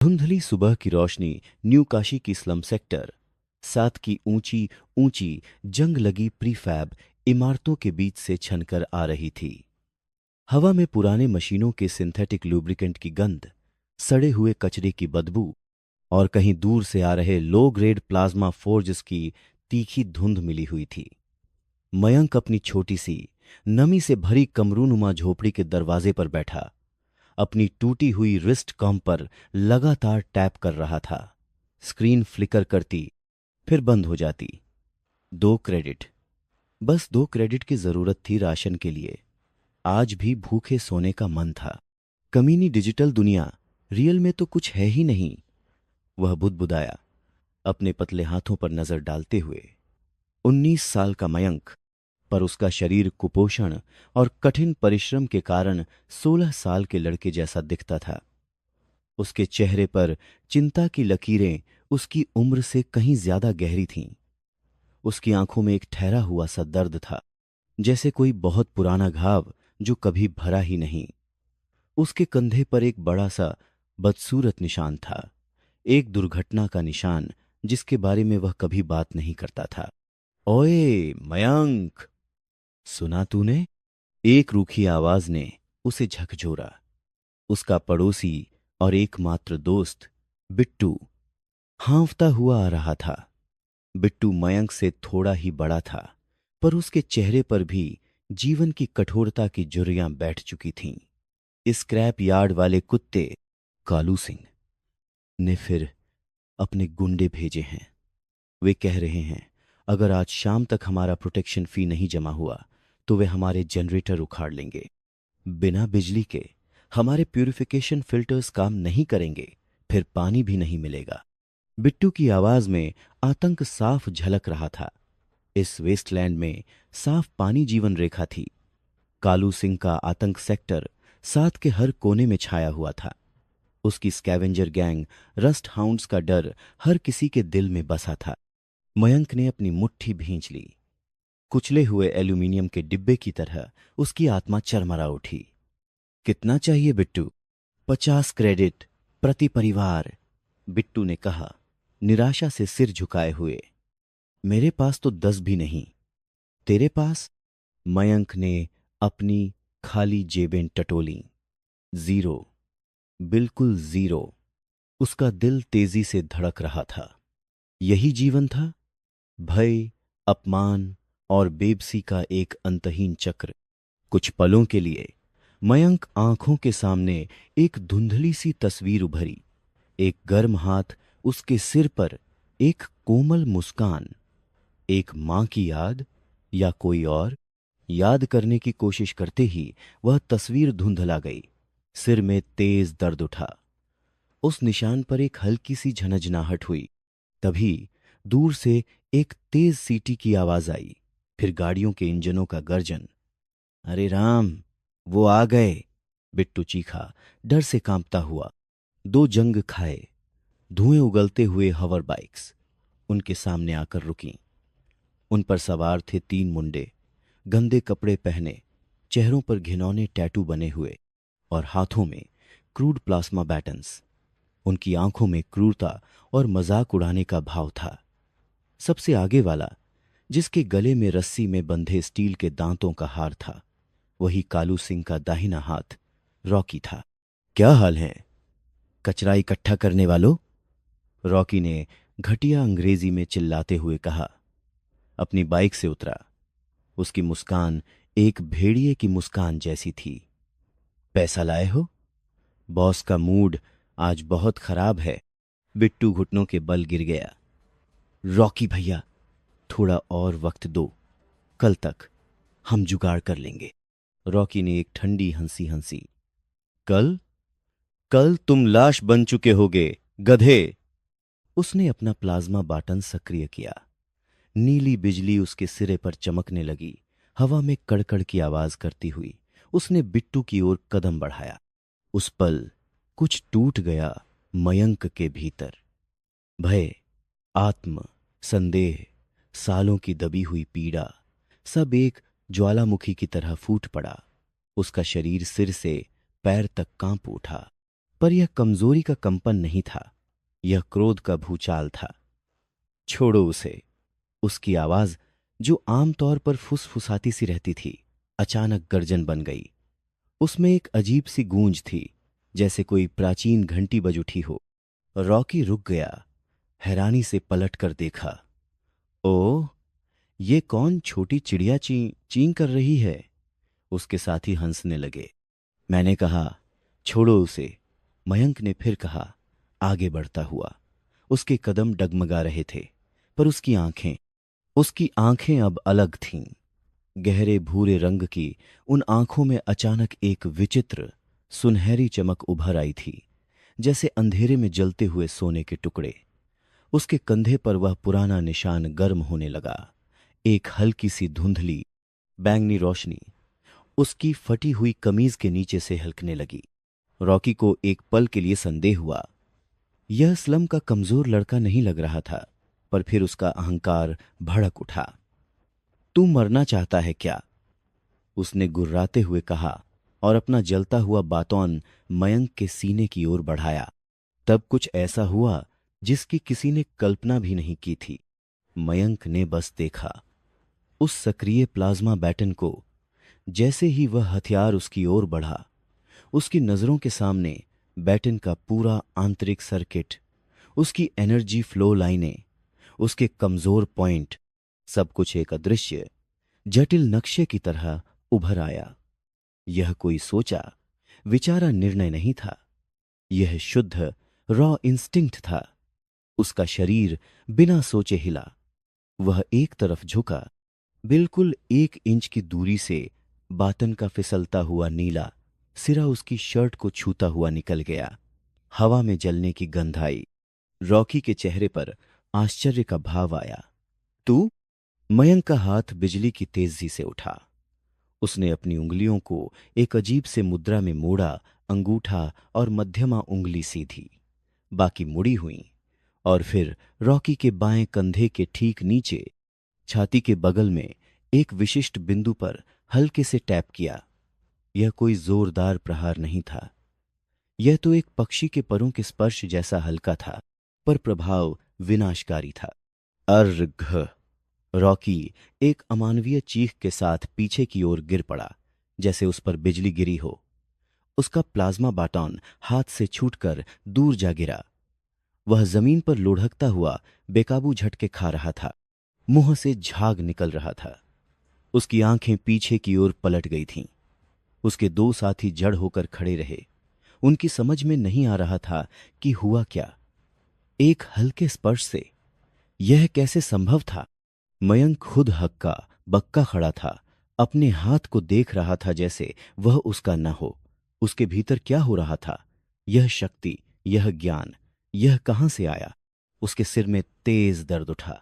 धुंधली सुबह की रोशनी न्यू काशी की स्लम सेक्टर 7 की ऊंची ऊंची जंग लगी प्रीफैब इमारतों के बीच से छनकर आ रही थी। हवा में पुराने मशीनों के सिंथेटिक लुब्रिकेंट की गंध, सड़े हुए कचरे की बदबू और कहीं दूर से आ रहे लो ग्रेड प्लाज्मा फोर्जेस की तीखी धुंध मिली हुई थी। मयंक अपनी छोटी सी नमी से भरी कमरूनुमा झोपड़ी के दरवाजे पर बैठा अपनी टूटी हुई रिस्ट कॉम पर लगातार टैप कर रहा था। स्क्रीन फ्लिकर करती, फिर बंद हो जाती। 2 क्रेडिट, बस 2 क्रेडिट की जरूरत थी राशन के लिए। आज भी भूखे सोने का मन था। कमीनी डिजिटल दुनिया, रियल में तो कुछ है ही नहीं। वह बुदबुदाया, अपने पतले हाथों पर नजर डालते हुए। 19 साल का मयंक, पर उसका शरीर कुपोषण और कठिन परिश्रम के कारण 16 साल के लड़के जैसा दिखता था। उसके चेहरे पर चिंता की लकीरें उसकी उम्र से कहीं ज्यादा गहरी थीं। उसकी आंखों में एक ठहरा हुआ सा दर्द था, जैसे कोई बहुत पुराना घाव जो कभी भरा ही नहीं। उसके कंधे पर एक बड़ा सा बदसूरत निशान था, एक दुर्घटना का निशान जिसके बारे में वह कभी बात नहीं करता था। ओए मयंक, सुना तूने? एक रूखी आवाज ने उसे झकझोरा। उसका पड़ोसी और एकमात्र दोस्त बिट्टू हांफता हुआ आ रहा था। बिट्टू मयंक से थोड़ा ही बड़ा था, पर उसके चेहरे पर भी जीवन की कठोरता की झुर्रियां बैठ चुकी थीं। स्क्रैप यार्ड वाले कुत्ते कालू सिंह ने फिर अपने गुंडे भेजे हैं। वे कह रहे हैं अगर आज शाम तक हमारा प्रोटेक्शन फी नहीं जमा हुआ तो वे हमारे जनरेटर उखाड़ लेंगे। बिना बिजली के हमारे प्यूरिफिकेशन फिल्टर्स काम नहीं करेंगे, फिर पानी भी नहीं मिलेगा। बिट्टू की आवाज में आतंक साफ झलक रहा था। इस वेस्टलैंड में साफ पानी जीवन रेखा थी। कालू सिंह का आतंक सेक्टर 7 के हर कोने में छाया हुआ था। उसकी स्कैवेंजर गैंग रस्ट हाउंड्स का डर हर किसी के दिल में बसा था। मयंक ने अपनी मुट्ठी भींच ली। कुचले हुए एल्यूमिनियम के डिब्बे की तरह उसकी आत्मा चरमरा उठी। कितना चाहिए बिट्टू? 50 क्रेडिट प्रति परिवार, बिट्टू ने कहा, निराशा से सिर झुकाए हुए। मेरे पास तो 10 भी नहीं। तेरे पास? मयंक ने अपनी खाली जेबें टटोली। 0, बिल्कुल 0। उसका दिल तेजी से धड़क रहा था। यही जीवन था, भय, अपमान और बेबसी का एक अंतहीन चक्र। कुछ पलों के लिए मयंक आंखों के सामने एक धुंधली सी तस्वीर उभरी। एक गर्म हाथ उसके सिर पर, एक कोमल मुस्कान, एक मां की याद या कोई और। याद करने की कोशिश करते ही वह तस्वीर धुंधला गई। सिर में तेज दर्द उठा। उस निशान पर एक हल्की सी झनझनाहट हुई। तभी दूर से एक तेज सीटी की आवाज आई, फिर गाड़ियों के इंजनों का गर्जन। अरे राम, वो आ गए, बिट्टू चीखा, डर से कांपता हुआ। 2 जंग खाए धुएं उगलते हुए हवर बाइक्स उनके सामने आकर रुकीं। उन पर सवार थे 3 मुंडे, गंदे कपड़े पहने, चेहरों पर घिनौने टैटू बने हुए और हाथों में क्रूड प्लाज्मा बैटन्स। उनकी आंखों में क्रूरता और मजाक उड़ाने का भाव था। सबसे आगे वाला, जिसके गले में रस्सी में बंधे स्टील के दांतों का हार था, वही कालू सिंह का दाहिना हाथ रॉकी था। क्या हाल है, कचरा इकट्ठा करने वालों? रॉकी ने घटिया अंग्रेजी में चिल्लाते हुए कहा। अपनी बाइक से उतरा। उसकी मुस्कान एक भेड़िए की मुस्कान जैसी थी। पैसा लाए हो? बॉस का मूड आज बहुत खराब है। बिट्टू घुटनों के बल गिर गया। रॉकी भैया, थोड़ा और वक्त दो, कल तक हम जुगाड़ कर लेंगे। रॉकी ने एक ठंडी हंसी हंसी। कल? कल तुम लाश बन चुके होगे, गधे। उसने अपना प्लाज्मा बाटन सक्रिय किया। नीली बिजली उसके सिरे पर चमकने लगी, हवा में कड़कड़ की आवाज करती हुई। उसने बिट्टू की ओर कदम बढ़ाया। उस पल कुछ टूट गया मयंक के भीतर। भय, आत्म संदेह, सालों की दबी हुई पीड़ा, सब एक ज्वालामुखी की तरह फूट पड़ा। उसका शरीर सिर से पैर तक कांप उठा। पर यह कमजोरी का कंपन नहीं था, यह क्रोध का भूचाल था। छोड़ो उसे। उसकी आवाज, जो आमतौर पर फुसफुसाती सी रहती थी, अचानक गर्जन बन गई। उसमें एक अजीब सी गूंज थी, जैसे कोई प्राचीन घंटी बज उठी हो। रॉकी रुक गया, हैरानी से पलट कर देखा। ओह, ये कौन छोटी चिड़िया ची चीं कर रही है? उसके साथी हंसने लगे। मैंने कहा, छोड़ो उसे। मयंक ने फिर कहा, आगे बढ़ता हुआ। उसके कदम डगमगा रहे थे, पर उसकी आंखें अब अलग थीं। गहरे भूरे रंग की उन आंखों में अचानक एक विचित्र सुनहरी चमक उभर आई थी, जैसे अंधेरे में जलते हुए सोने के टुकड़े। उसके कंधे पर वह पुराना निशान गर्म होने लगा। एक हल्की सी धुंधली बैंगनी रोशनी उसकी फटी हुई कमीज के नीचे से हलकने लगी। रॉकी को एक पल के लिए संदेह हुआ। यह स्लम का कमजोर लड़का नहीं लग रहा था, पर फिर उसका अहंकार भड़क उठा। तू मरना चाहता है क्या? उसने गुर्राते हुए कहा और अपना जलता हुआ बातौन मयंक के सीने की ओर बढ़ाया। तब कुछ ऐसा हुआ जिसकी किसी ने कल्पना भी नहीं की थी। मयंक ने बस देखा उस सक्रिय प्लाज्मा बैटन को। जैसे ही वह हथियार उसकी ओर बढ़ा, उसकी नजरों के सामने बैटन का पूरा आंतरिक सर्किट, उसकी एनर्जी फ्लो लाइनें, उसके कमजोर पॉइंट, सब कुछ एक अदृश्य जटिल नक्शे की तरह उभर आया। यह कोई सोचा विचारा निर्णय नहीं था, यह शुद्ध रॉ इंस्टिंक्ट था। उसका शरीर बिना सोचे हिला। वह एक तरफ झुका। बिल्कुल 1 इंच की दूरी से बातन का फिसलता हुआ नीला सिरा उसकी शर्ट को छूता हुआ निकल गया। हवा में जलने की गंध आई। रॉकी के चेहरे पर आश्चर्य का भाव आया। तू? मयंक का हाथ बिजली की तेजी से उठा। उसने अपनी उंगलियों को एक अजीब से मुद्रा में मोड़ा। अंगूठा और मध्यमा उंगली सीधी, बाकी मुड़ी हुई, और फिर रॉकी के बाएं कंधे के ठीक नीचे छाती के बगल में एक विशिष्ट बिंदु पर हल्के से टैप किया। यह कोई जोरदार प्रहार नहीं था, यह तो एक पक्षी के परों के स्पर्श जैसा हल्का था, पर प्रभाव विनाशकारी था। अर्घ! रॉकी एक अमानवीय चीख के साथ पीछे की ओर गिर पड़ा, जैसे उस पर बिजली गिरी हो। उसका प्लाज्मा बाटॉन हाथ से छूटकर दूर जा गिरा। वह जमीन पर लुढ़कता हुआ बेकाबू झटके खा रहा था। मुंह से झाग निकल रहा था। उसकी आंखें पीछे की ओर पलट गई थीं। उसके 2 साथी जड़ होकर खड़े रहे। उनकी समझ में नहीं आ रहा था कि हुआ क्या। एक हल्के स्पर्श से यह कैसे संभव था? मयंक खुद हक्का बक्का खड़ा था, अपने हाथ को देख रहा था जैसे वह उसका न हो। उसके भीतर क्या हो रहा था? यह शक्ति, यह ज्ञान, यह कहां से आया? उसके सिर में तेज दर्द उठा।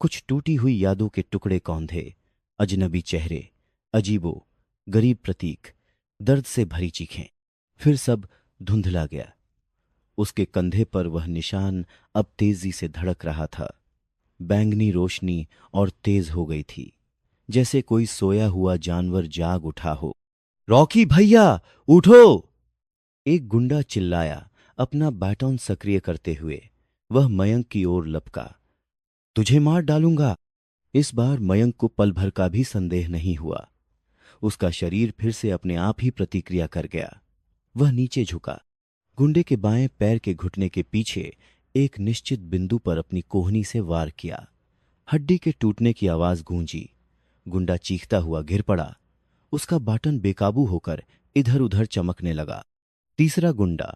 कुछ टूटी हुई यादों के टुकड़े कौंधे, अजनबी चेहरे, अजीबो गरीब प्रतीक, दर्द से भरी चीखें। फिर सब धुंधला गया। उसके कंधे पर वह निशान अब तेजी से धड़क रहा था। बैंगनी रोशनी और तेज हो गई थी, जैसे कोई सोया हुआ जानवर जाग उठा हो। रॉकी भैया, उठो! एक गुंडा चिल्लाया, अपना बैटॉन सक्रिय करते हुए। वह मयंक की ओर लपका। तुझे मार डालूंगा। इस बार मयंक को पल भर का भी संदेह नहीं हुआ। उसका शरीर फिर से अपने आप ही प्रतिक्रिया कर गया। वह नीचे झुका, गुंडे के बाएं पैर के घुटने के पीछे एक निश्चित बिंदु पर अपनी कोहनी से वार किया। हड्डी के टूटने की आवाज गूंजी। गुंडा चीखता हुआ गिर पड़ा। उसका बाटन बेकाबू होकर इधर उधर चमकने लगा। तीसरा गुंडा,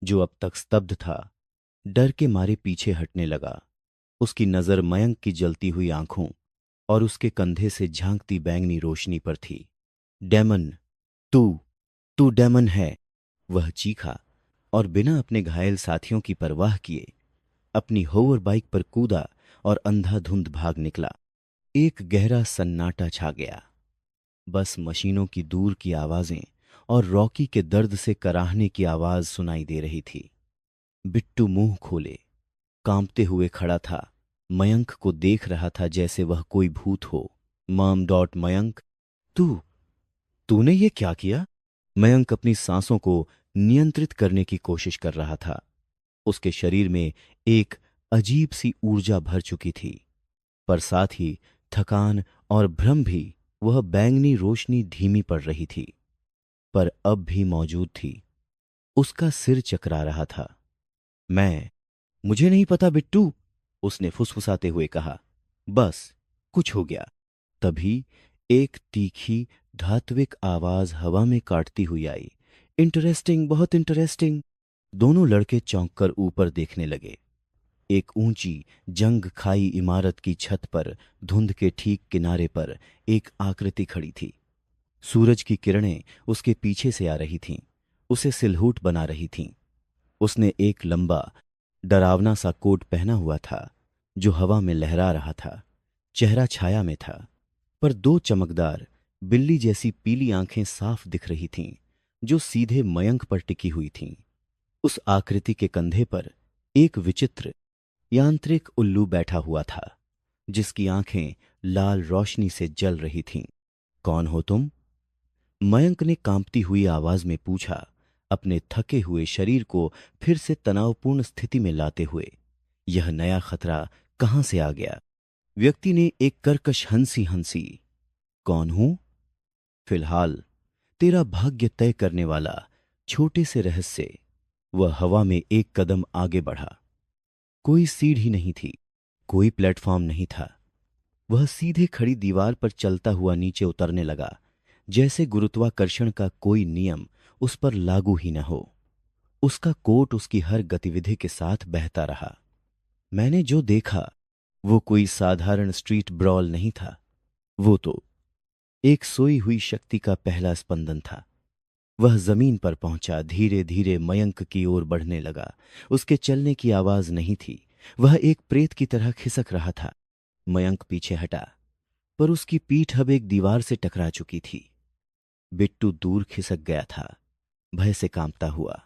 जो अब तक स्तब्ध था, डर के मारे पीछे हटने लगा। उसकी नजर मयंक की जलती हुई आंखों और उसके कंधे से झांकती बैंगनी रोशनी पर थी। डेमन, तू तू डेमन है! वह चीखा और बिना अपने घायल साथियों की परवाह किए अपनी होवर बाइक पर कूदा और अंधाधुंध भाग निकला। एक गहरा सन्नाटा छा गया। बस मशीनों की दूर की आवाजें और रॉकी के दर्द से कराहने की आवाज सुनाई दे रही थी। बिट्टू मुंह खोले कांपते हुए खड़ा था। मयंक को देख रहा था जैसे वह कोई भूत हो। मयंक, तूने ये क्या किया? मयंक अपनी सांसों को नियंत्रित करने की कोशिश कर रहा था। उसके शरीर में एक अजीब सी ऊर्जा भर चुकी थी, पर साथ ही थकान और भ्रम भी। वह बैंगनी रोशनी धीमी पड़ रही थी, पर अब भी मौजूद थी। उसका सिर चकरा रहा था। मुझे नहीं पता बिट्टू, उसने फुसफुसाते हुए कहा। बस कुछ हो गया। तभी एक तीखी धात्विक आवाज हवा में काटती हुई आई। इंटरेस्टिंग, बहुत इंटरेस्टिंग। दोनों लड़के चौंक कर ऊपर देखने लगे। एक ऊंची जंग खाई इमारत की छत पर धुंध के ठीक किनारे पर एक आकृति खड़ी थी। सूरज की किरणें उसके पीछे से आ रही थीं, उसे सिलहूट बना रही थीं। उसने एक लंबा डरावना सा कोट पहना हुआ था जो हवा में लहरा रहा था। चेहरा छाया में था, पर दो चमकदार बिल्ली जैसी पीली आंखें साफ दिख रही थीं जो सीधे मयंक पर टिकी हुई थीं। उस आकृति के कंधे पर एक विचित्र यांत्रिक उल्लू बैठा हुआ था जिसकी आंखें लाल रोशनी से जल रही थीं। कौन हो तुम? मयंक ने कांपती हुई आवाज में पूछा, अपने थके हुए शरीर को फिर से तनावपूर्ण स्थिति में लाते हुए। यह नया खतरा कहां से आ गया? व्यक्ति ने एक कर्कश हंसी हंसी। कौन हूं? फिलहाल तेरा भाग्य तय करने वाला छोटे से रहस्य। वह हवा में एक कदम आगे बढ़ा। कोई सीढ़ी नहीं थी, कोई प्लेटफॉर्म नहीं था। वह सीधे खड़ी दीवार पर चलता हुआ नीचे उतरने लगा, जैसे गुरुत्वाकर्षण का कोई नियम उस पर लागू ही न हो। उसका कोट उसकी हर गतिविधि के साथ बहता रहा। मैंने जो देखा वो कोई साधारण स्ट्रीट ब्रॉल नहीं था। वो तो एक सोई हुई शक्ति का पहला स्पंदन था। वह जमीन पर पहुंचा, धीरे धीरे मयंक की ओर बढ़ने लगा। उसके चलने की आवाज नहीं थी, वह एक प्रेत की तरह खिसक रहा था। मयंक पीछे हटा, पर उसकी पीठ अब एक दीवार से टकरा चुकी थी। बिट्टू दूर खिसक गया था, भय से कांपता हुआ।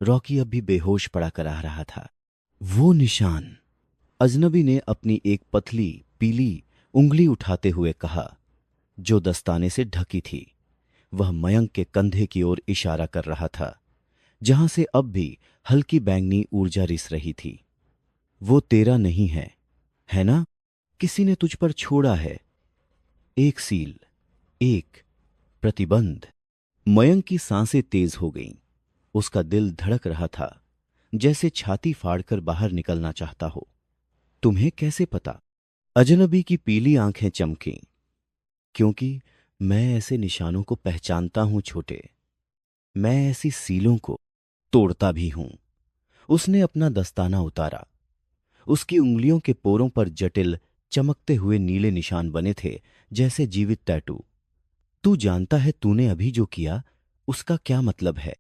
रॉकी अब भी बेहोश पड़ा कर आ रहा था। वो निशान, अजनबी ने अपनी एक पतली पीली उंगली उठाते हुए कहा, जो दस्ताने से ढकी थी। वह मयंक के कंधे की ओर इशारा कर रहा था, जहां से अब भी हल्की बैंगनी ऊर्जा रिस रही थी। वो तेरा नहीं है ना? किसी ने तुझ पर छोड़ा है एक सील, एक प्रतिबंध। मयंक की सांसें तेज हो गईं। उसका दिल धड़क रहा था, जैसे छाती फाड़कर बाहर निकलना चाहता हो। तुम्हें कैसे पता? अजनबी की पीली आंखें चमकीं। क्योंकि मैं ऐसे निशानों को पहचानता हूं छोटे। मैं ऐसी सीलों को तोड़ता भी हूं। उसने अपना दस्ताना उतारा। उसकी उंगलियों के पोरों पर जटिल चमकते हुए नीले निशान बने थे, जैसे जीवित टैटू। तू जानता है तूने अभी जो किया उसका क्या मतलब है?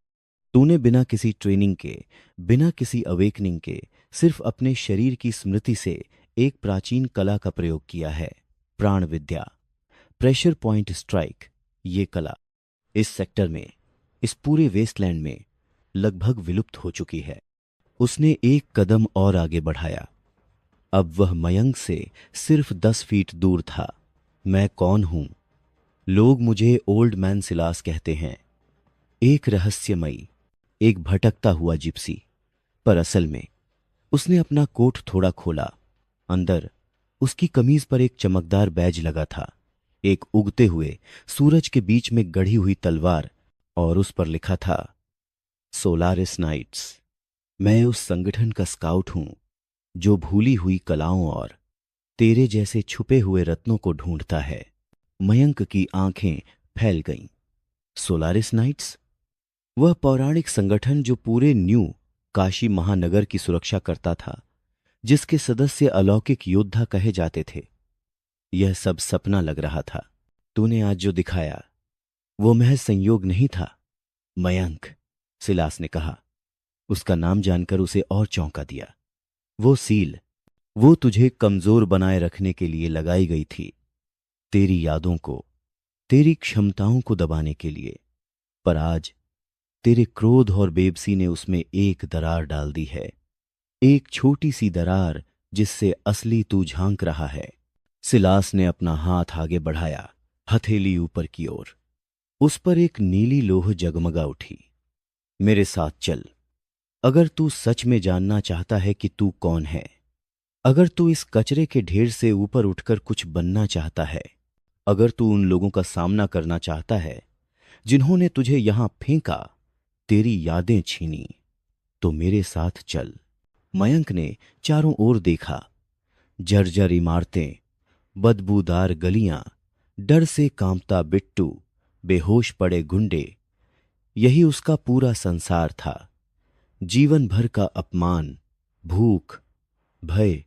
तूने बिना किसी ट्रेनिंग के, बिना किसी अवेकनिंग के, सिर्फ अपने शरीर की स्मृति से एक प्राचीन कला का प्रयोग किया है। प्राण विद्या, प्रेशर पॉइंट स्ट्राइक। ये कला इस सेक्टर में, इस पूरे वेस्टलैंड में लगभग विलुप्त हो चुकी है। उसने एक कदम और आगे बढ़ाया। अब वह मयंक से सिर्फ 10 फीट दूर था। मैं कौन हूं? लोग मुझे ओल्ड मैन सिलास कहते हैं, एक रहस्यमयी, एक भटकता हुआ जिप्सी। पर असल में उसने अपना कोट थोड़ा खोला। अंदर उसकी कमीज पर एक चमकदार बैज लगा था, एक उगते हुए सूरज के बीच में गढ़ी हुई तलवार, और उस पर लिखा था, सोलारिस नाइट्स। मैं उस संगठन का स्काउट हूं जो भूली हुई कलाओं और तेरे जैसे छुपे हुए रत्नों को ढूंढता है। मयंक की आंखें फैल गईं। सोलारिस नाइट्स, वह पौराणिक संगठन जो पूरे न्यू काशी महानगर की सुरक्षा करता था, जिसके सदस्य अलौकिक योद्धा कहे जाते थे। यह सब सपना लग रहा था। तूने आज जो दिखाया वो महज संयोग नहीं था मयंक, सिलास ने कहा। उसका नाम जानकर उसे और चौंका दिया। वो सील, वो तुझे कमजोर बनाए रखने के लिए लगाई गई थी, तेरी यादों को, तेरी क्षमताओं को दबाने के लिए। पर आज तेरे क्रोध और बेबसी ने उसमें एक दरार डाल दी है, एक छोटी सी दरार जिससे असली तू झांक रहा है। सिलास ने अपना हाथ आगे बढ़ाया, हथेली ऊपर की ओर। उस पर एक नीली लोह जगमगा उठी। मेरे साथ चल। अगर तू सच में जानना चाहता है कि तू कौन है, अगर तू इस कचरे के ढेर से ऊपर उठकर कुछ बनना चाहता है, अगर तू उन लोगों का सामना करना चाहता है जिन्होंने तुझे यहां फेंका, तेरी यादें छीनी, तो मेरे साथ चल। मयंक ने चारों ओर देखा। जर्जर इमारतें, बदबूदार गलियां, डर से कांपता बिट्टू, बेहोश पड़े गुंडे, यही उसका पूरा संसार था। जीवन भर का अपमान, भूख, भय,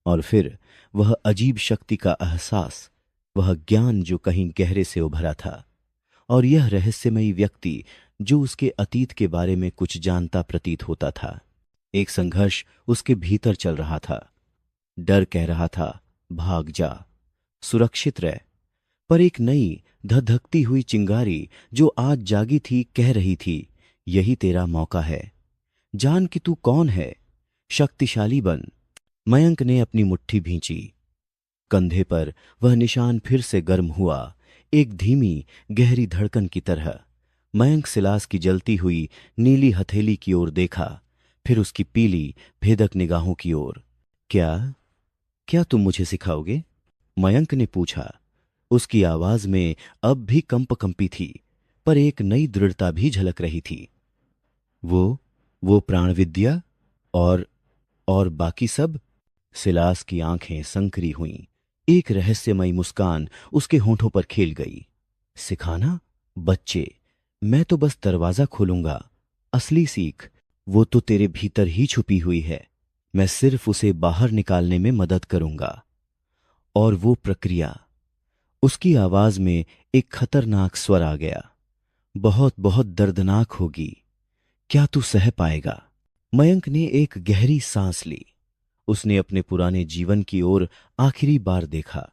और फिर वह अजीब शक्ति का एहसास, वह ज्ञान जो कहीं गहरे से उभरा था, और यह रहस्यमयी व्यक्ति जो उसके अतीत के बारे में कुछ जानता प्रतीत होता था। एक संघर्ष उसके भीतर चल रहा था। डर कह रहा था, भाग जा, सुरक्षित रह। पर एक नई धधकती हुई चिंगारी जो आज जागी थी कह रही थी, यही तेरा मौका है। जान कि तू कौन है, शक्तिशाली बन। मयंक ने अपनी मुट्ठी भींची। कंधे पर वह निशान फिर से गर्म हुआ, एक धीमी गहरी धड़कन की तरह। मयंक सिलास की जलती हुई नीली हथेली की ओर देखा, फिर उसकी पीली भेदक निगाहों की ओर। क्या क्या तुम मुझे सिखाओगे? मयंक ने पूछा। उसकी आवाज में अब भी कंपकंपी थी, पर एक नई दृढ़ता भी झलक रही थी। वो प्राण विद्या और बाकी सब? सिलास की आंखें संकरी हुईं। एक रहस्यमयी मुस्कान उसके होंठों पर खेल गई। सिखाना? बच्चे, मैं तो बस दरवाजा खोलूंगा। असली सीख, वो तो तेरे भीतर ही छुपी हुई है। मैं सिर्फ उसे बाहर निकालने में मदद करूंगा। और वो प्रक्रिया। उसकी आवाज में एक खतरनाक स्वर आ गया। बहुत बहुत दर्दनाक होगी। क्या तू सह पाएगा? मयंक ने एक गहरी सांस ली। उसने अपने पुराने जीवन की ओर आखिरी बार देखा।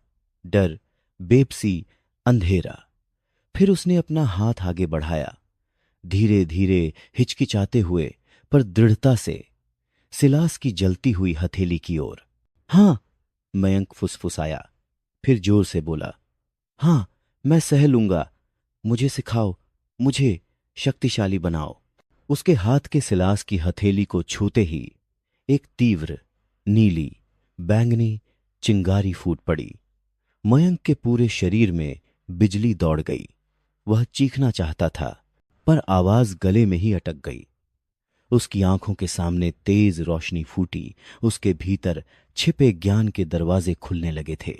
डर, बेबसी, अंधेरा। फिर उसने अपना हाथ आगे बढ़ाया, धीरे धीरे, हिचकिचाते हुए, पर दृढ़ता से, सिलास की जलती हुई हथेली की ओर। हां, मयंक फुसफुसाया, फिर जोर से बोला, हां, मैं सह लूंगा। मुझे सिखाओ, मुझे शक्तिशाली बनाओ। उसके हाथ के सिलास की हथेली को छूते ही एक तीव्र, नीली, बैंगनी चिंगारी फूट पड़ी। मयंक के पूरे शरीर में बिजली दौड़ गई। वह चीखना चाहता था, पर आवाज गले में ही अटक गई। उसकी आंखों के सामने तेज रोशनी फूटी। उसके भीतर छिपे ज्ञान के दरवाजे खुलने लगे थे।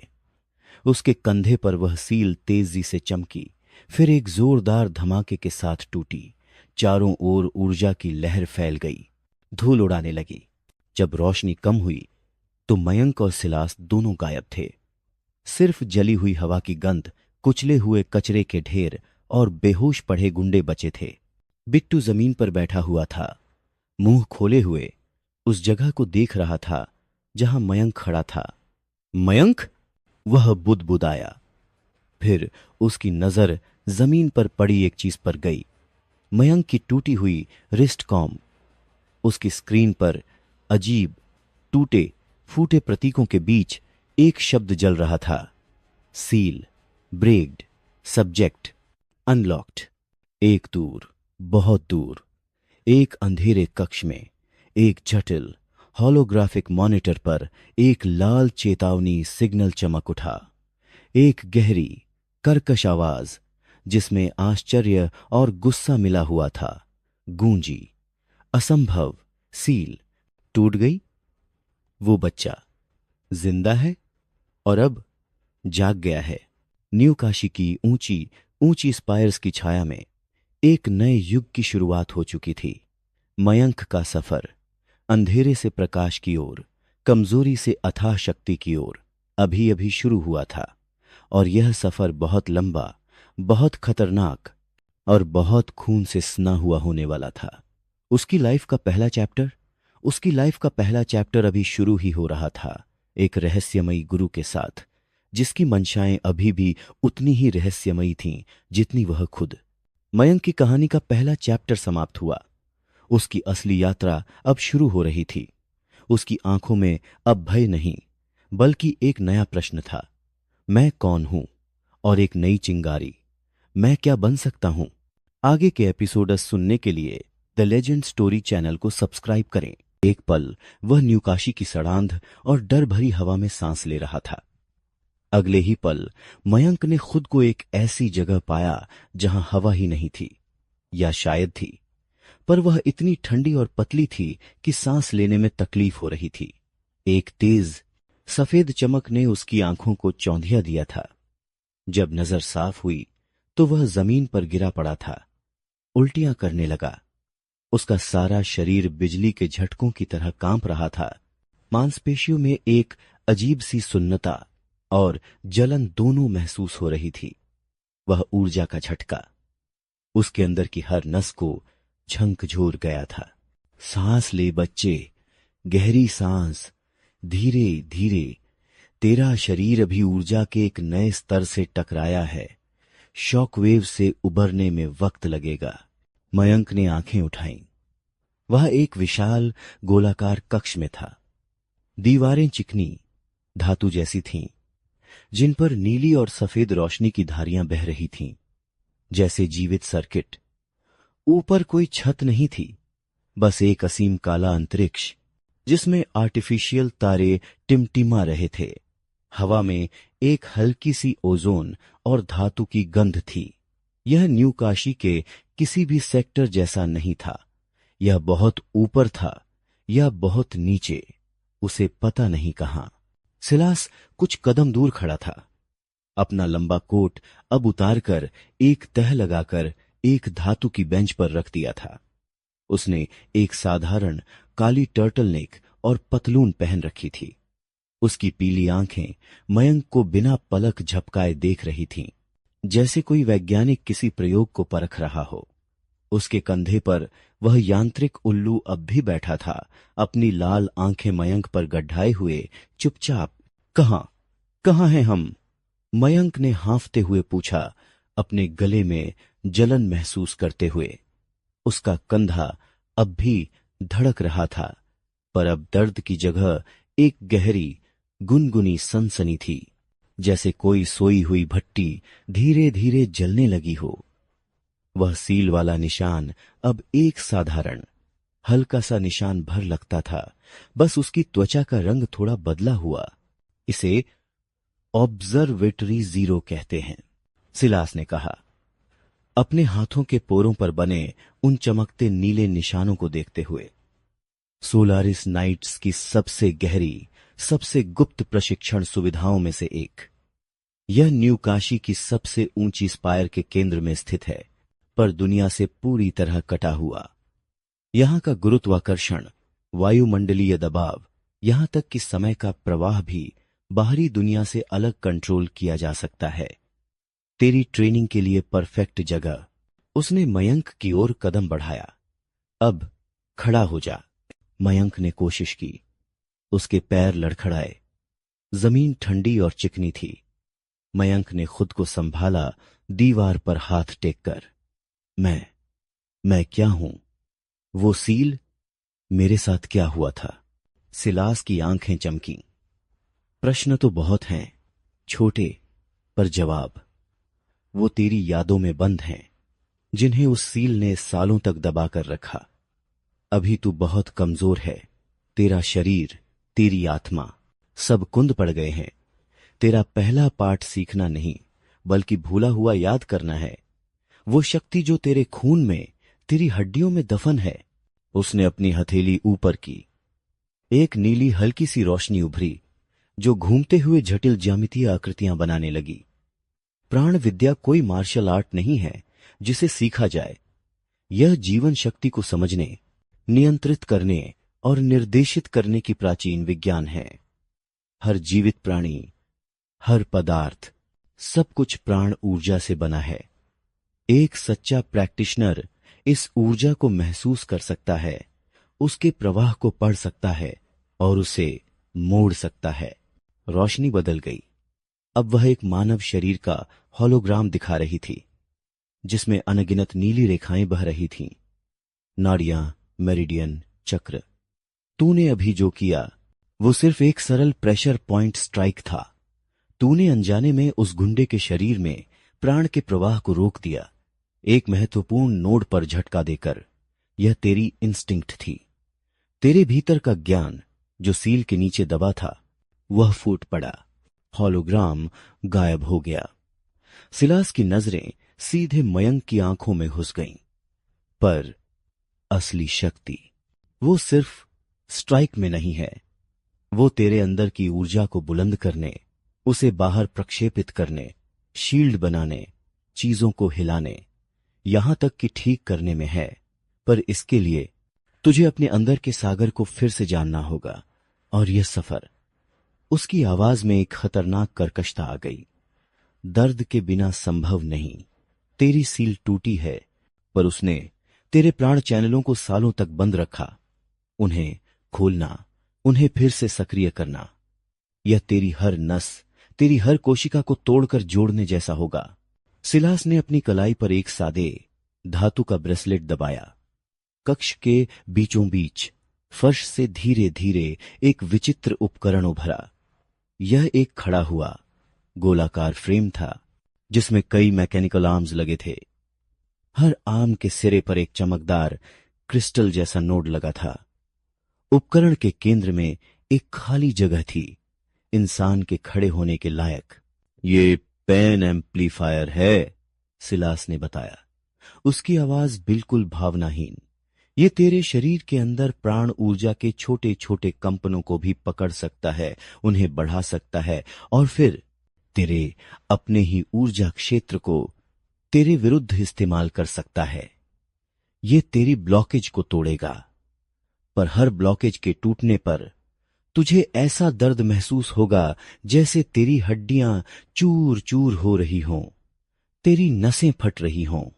उसके कंधे पर वह सील तेजी से चमकी, फिर एक जोरदार धमाके के साथ टूटी। चारों ओर ऊर्जा की लहर फैल गई, धूल उड़ाने लगी। जब रोशनी कम हुई तो मयंक और सिलास दोनों गायब थे। सिर्फ जली हुई हवा की गंध, कुचले हुए कचरे के ढेर और बेहोश पड़े गुंडे बचे थे। बिट्टू जमीन पर बैठा हुआ था, मुंह खोले हुए, उस जगह को देख रहा था जहां मयंक खड़ा था। मयंक, वह बुदबुदाया। फिर उसकी नजर जमीन पर पड़ी एक चीज पर गई। मयंक की टूटी हुई रिस्ट कॉम। उसकी स्क्रीन पर अजीब, टूटे फूटे प्रतीकों के बीच एक शब्द जल रहा था। Seal, breaked, subject, unlocked. एक दूर, बहुत दूर, एक अंधेरे कक्ष में, एक जटिल होलोग्राफिक मॉनिटर पर एक लाल चेतावनी सिग्नल चमक उठा। एक गहरी, कर्कश आवाज जिसमें आश्चर्य और गुस्सा मिला हुआ था गूंजी। असंभव, सील टूट गई। वो बच्चा जिंदा है और अब जाग गया है। न्यू काशी की ऊंची ऊंची स्पायर्स की छाया में एक नए युग की शुरुआत हो चुकी थी। मयंक का सफर अंधेरे से प्रकाश की ओर, कमजोरी से अथाह शक्ति की ओर अभी अभी शुरू हुआ था। और यह सफर बहुत लंबा, बहुत खतरनाक और बहुत खून से सना हुआ होने वाला था। उसकी लाइफ का पहला चैप्टर उसकी लाइफ का पहला चैप्टर अभी शुरू ही हो रहा था, एक रहस्यमयी गुरु के साथ, जिसकी मंशाएं अभी भी उतनी ही रहस्यमयी थीं जितनी वह खुद। मयंक की कहानी का पहला चैप्टर समाप्त हुआ। उसकी असली यात्रा अब शुरू हो रही थी। उसकी आंखों में अब भय नहीं, बल्कि एक नया प्रश्न था। मैं कौन हूं? और एक नई चिंगारी, मैं क्या बन सकता हूं? आगे के एपिसोड सुनने के लिए द लेजेंड स्टोरी चैनल को सब्सक्राइब करें। एक पल वह न्यूकाशी की सड़ांध और डर भरी हवा में सांस ले रहा था। अगले ही पल मयंक ने खुद को एक ऐसी जगह पाया जहां हवा ही नहीं थी, या शायद थी, पर वह इतनी ठंडी और पतली थी कि सांस लेने में तकलीफ हो रही थी। एक तेज सफेद चमक ने उसकी आंखों को चौंधिया दिया था। जब नजर साफ हुई तो वह जमीन पर गिरा पड़ा था, उल्टियां करने लगा। उसका सारा शरीर बिजली के झटकों की तरह कांप रहा था। मांसपेशियों में एक अजीब सी सुन्नता और जलन दोनों महसूस हो रही थी। वह ऊर्जा का झटका उसके अंदर की हर नस को झंकझोर गया था। सांस ले बच्चे, गहरी सांस, धीरे धीरे। तेरा शरीर अभी ऊर्जा के एक नए स्तर से टकराया है। शॉकवेव से उबरने में वक्त लगेगा। मयंक ने आंखें उठाईं। वह एक विशाल गोलाकार कक्ष में था। दीवारें चिकनी धातु जैसी थीं, जिन पर नीली और सफेद रोशनी की धारियां बह रही थीं, जैसे जीवित सर्किट। ऊपर कोई छत नहीं थी, बस एक असीम काला अंतरिक्ष जिसमें आर्टिफिशियल तारे टिमटिमा रहे थे। हवा में एक हल्की सी ओजोन और धातु की गंध थी। यह न्यू काशी के किसी भी सेक्टर जैसा नहीं था। यह बहुत ऊपर था या बहुत नीचे, उसे पता नहीं कहां। सिलास कुछ कदम दूर खड़ा था, अपना लंबा कोट अब उतारकर एक तह लगाकर एक धातु की बेंच पर रख दिया था। उसने एक साधारण काली टर्टलनेक और पतलून पहन रखी थी। उसकी पीली आंखें मयंक को बिना पलक झपकाए देख रही थीं, जैसे कोई वैज्ञानिक किसी प्रयोग को परख रहा हो। उसके कंधे पर वह यांत्रिक उल्लू अब भी बैठा था, अपनी लाल आंखें मयंक पर गड्ढाए हुए चुपचाप। कहां हैं हम? मयंक ने हांफते हुए पूछा, अपने गले में जलन महसूस करते हुए। उसका कंधा अब भी धड़क रहा था, पर अब दर्द की जगह एक गहरी गुनगुनी सनसनी थी, जैसे कोई सोई हुई भट्टी धीरे धीरे जलने लगी हो। वह सील वाला निशान अब एक साधारण हल्का सा निशान भर लगता था, बस उसकी त्वचा का रंग थोड़ा बदला हुआ। इसे ऑब्जर्वेटरी जीरो कहते हैं, सिलास ने कहा, अपने हाथों के पोरों पर बने उन चमकते नीले निशानों को देखते हुए। सोलारिस नाइट्स की सबसे गहरी, सबसे गुप्त प्रशिक्षण सुविधाओं में से एक। यह न्यू काशी की सबसे ऊंची स्पायर के केंद्र में स्थित है, पर दुनिया से पूरी तरह कटा हुआ। यहां का गुरुत्वाकर्षण, वायुमंडलीय दबाव, यहां तक कि समय का प्रवाह भी बाहरी दुनिया से अलग कंट्रोल किया जा सकता है। तेरी ट्रेनिंग के लिए परफेक्ट जगह। उसने मयंक की ओर कदम बढ़ाया। अब खड़ा हो जा। मयंक ने कोशिश की। उसके पैर लड़खड़ाए। जमीन ठंडी और चिकनी थी। मयंक ने खुद को संभाला, दीवार पर हाथ टेककर। मैं क्या हूं? वो सील? मेरे साथ क्या हुआ था? सिलास की आंखें चमकीं। प्रश्न तो बहुत हैं, छोटे, पर जवाब वो तेरी यादों में बंद हैं, जिन्हें उस सील ने सालों तक दबाकर रखा। अभी तू बहुत कमजोर है। तेरा शरीर, तेरी आत्मा, सब कुंद पड़ गए हैं। तेरा पहला पाठ सीखना नहीं, बल्कि भूला हुआ याद करना है। वो शक्ति जो तेरे खून में, तेरी हड्डियों में दफन है। उसने अपनी हथेली ऊपर की। एक नीली हल्की सी रोशनी उभरी, जो घूमते हुए जटिल ज्यामितीय आकृतियां बनाने लगी। प्राण विद्या कोई मार्शल आर्ट नहीं है जिसे सीखा जाए। यह जीवन शक्ति को समझने, नियंत्रित करने और निर्देशित करने की प्राचीन विज्ञान है। हर जीवित प्राणी, हर पदार्थ, सब कुछ प्राण ऊर्जा से बना है। एक सच्चा प्रैक्टिशनर इस ऊर्जा को महसूस कर सकता है, उसके प्रवाह को पढ़ सकता है और उसे मोड़ सकता है। रोशनी बदल गई। अब वह एक मानव शरीर का होलोग्राम दिखा रही थी, जिसमें अनगिनत नीली रेखाएं बह रही थीं। नाड़ियां, मेरिडियन, चक्र। तूने अभी जो किया वो सिर्फ एक सरल प्रेशर पॉइंट स्ट्राइक था। तूने अनजाने में उस गुंडे के शरीर में प्राण के प्रवाह को रोक दिया, एक महत्वपूर्ण नोड पर झटका देकर। यह तेरी इंस्टिंक्ट थी। तेरे भीतर का ज्ञान जो सील के नीचे दबा था वह फूट पड़ा। हॉलोग्राम गायब हो गया। सिलास की नजरें सीधे मयंक की आंखों में घुस गईं। पर असली शक्ति वो सिर्फ स्ट्राइक में नहीं है, वो तेरे अंदर की ऊर्जा को बुलंद करने, उसे बाहर प्रक्षेपित करने, शील्ड बनाने, चीजों को हिलाने, यहां तक कि ठीक करने में है। पर इसके लिए तुझे अपने अंदर के सागर को फिर से जानना होगा। और यह सफर। उसकी आवाज में एक खतरनाक कर्कशता आ गई। दर्द के बिना संभव नहीं। तेरी सील टूटी है, पर उसने तेरे प्राण चैनलों को सालों तक बंद रखा। उन्हें खोलना, उन्हें फिर से सक्रिय करना, यह तेरी हर नस, तेरी हर कोशिका को तोड़कर जोड़ने जैसा होगा। सिलास ने अपनी कलाई पर एक सादे धातु का ब्रेसलेट दबाया। कक्ष के बीचों बीच फर्श से धीरे धीरे एक विचित्र उपकरण उभरा। यह एक खड़ा हुआ गोलाकार फ्रेम था जिसमें कई मैकेनिकल आर्म्स लगे थे। हर आर्म के सिरे पर एक चमकदार क्रिस्टल जैसा नोड लगा था। उपकरण के केंद्र में एक खाली जगह थी, इंसान के खड़े होने के लायक। ये पेन एम्पलीफायर है, सिलास ने बताया। उसकी आवाज बिल्कुल भावनाहीन। ये तेरे शरीर के अंदर प्राण ऊर्जा के छोटे छोटे कंपनों को भी पकड़ सकता है, उन्हें बढ़ा सकता है और फिर तेरे अपने ही ऊर्जा क्षेत्र को तेरे विरुद्ध इस्तेमाल कर सकता है। ये तेरी ब्लॉकेज को तोड़ेगा, पर हर ब्लॉकेज के टूटने पर तुझे ऐसा दर्द महसूस होगा जैसे तेरी हड्डियां चूर चूर हो रही हों, तेरी नसें फट रही हों।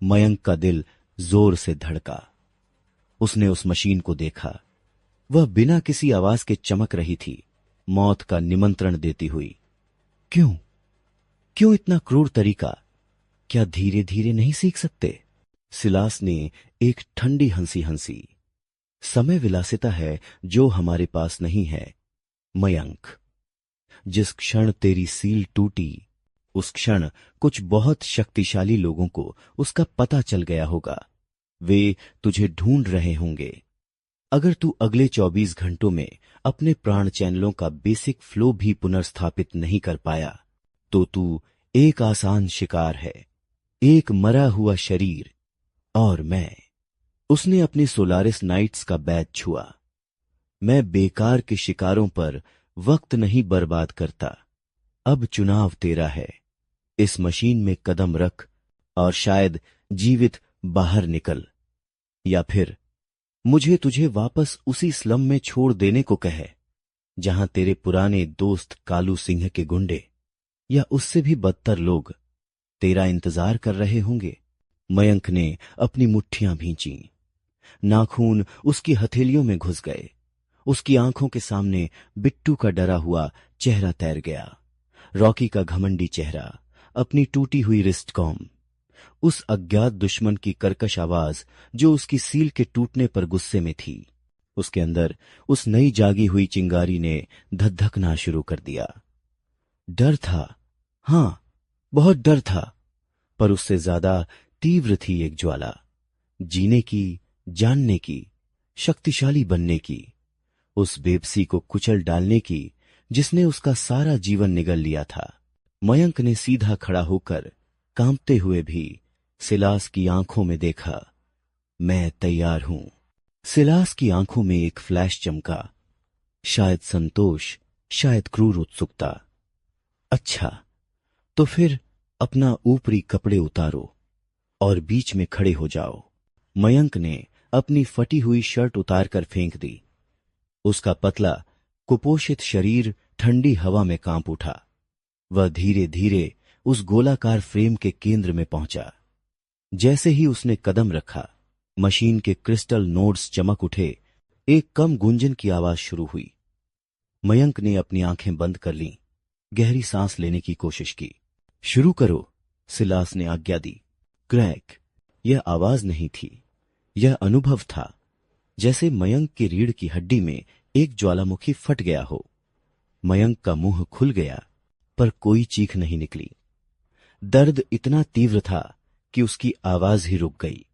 मयंक का दिल जोर से धड़का। उसने उस मशीन को देखा। वह बिना किसी आवाज के चमक रही थी, मौत का निमंत्रण देती हुई। क्यों क्यों इतना क्रूर तरीका? क्या धीरे धीरे नहीं सीख सकते? सिलास ने एक ठंडी हंसी हंसी। समय विलासिता है जो हमारे पास नहीं है मयंक। जिस क्षण तेरी सील टूटी उस क्षण कुछ बहुत शक्तिशाली लोगों को उसका पता चल गया होगा। वे तुझे ढूंढ रहे होंगे। अगर तू अगले 24 घंटों में अपने प्राण चैनलों का बेसिक फ्लो भी पुनर्स्थापित नहीं कर पाया तो तू एक आसान शिकार है, एक मरा हुआ शरीर। और मैं, उसने अपनी सोलारिस नाइट्स का बैज छुआ। मैं बेकार के शिकारों पर वक्त नहीं बर्बाद करता। अब चुनाव तेरा है। इस मशीन में कदम रख और शायद जीवित बाहर निकल, या फिर मुझे तुझे वापस उसी स्लम में छोड़ देने को कहे जहां तेरे पुराने दोस्त कालू सिंह के गुंडे या उससे भी बदतर लोग तेरा इंतजार कर रहे होंगे। मयंक ने अपनी मुट्ठियां भींची। नाखून उसकी हथेलियों में घुस गए। उसकी आंखों के सामने बिट्टू का डरा हुआ चेहरा तैर गया। रॉकी का घमंडी चेहरा, अपनी टूटी हुई रिस्ट कॉम, उस अज्ञात दुश्मन की कर्कश आवाज जो उसकी सील के टूटने पर गुस्से में थी। उसके अंदर उस नई जागी हुई चिंगारी ने धधकना शुरू कर दिया। डर था, हां, बहुत डर था, पर उससे ज्यादा तीव्र थी एक ज्वाला, जीने की, जानने की, शक्तिशाली बनने की, उस बेबसी को कुचल डालने की जिसने उसका सारा जीवन निगल लिया था। मयंक ने सीधा खड़ा होकर कांपते हुए भी सिलास की आंखों में देखा। मैं तैयार हूं। सिलास की आंखों में एक फ्लैश चमका, शायद संतोष, शायद क्रूर उत्सुकता। अच्छा, तो फिर अपना ऊपरी कपड़े उतारो और बीच में खड़े हो जाओ। मयंक ने अपनी फटी हुई शर्ट उतारकर फेंक दी। उसका पतला कुपोषित शरीर ठंडी हवा में कांप उठा। वह धीरे धीरे उस गोलाकार फ्रेम के केंद्र में पहुंचा। जैसे ही उसने कदम रखा, मशीन के क्रिस्टल नोड्स चमक उठे। एक कम गूंजन की आवाज शुरू हुई। मयंक ने अपनी आंखें बंद कर लीं, गहरी सांस लेने की कोशिश की। शुरू करो, सिलास ने आज्ञा दी। क्रैक, यह आवाज नहीं थी, यह अनुभव था, जैसे मयंक की रीढ़ की हड्डी में एक ज्वालामुखी फट गया हो। मयंक का मुंह खुल गया, पर कोई चीख नहीं निकली। दर्द इतना तीव्र था कि उसकी आवाज ही रुक गई।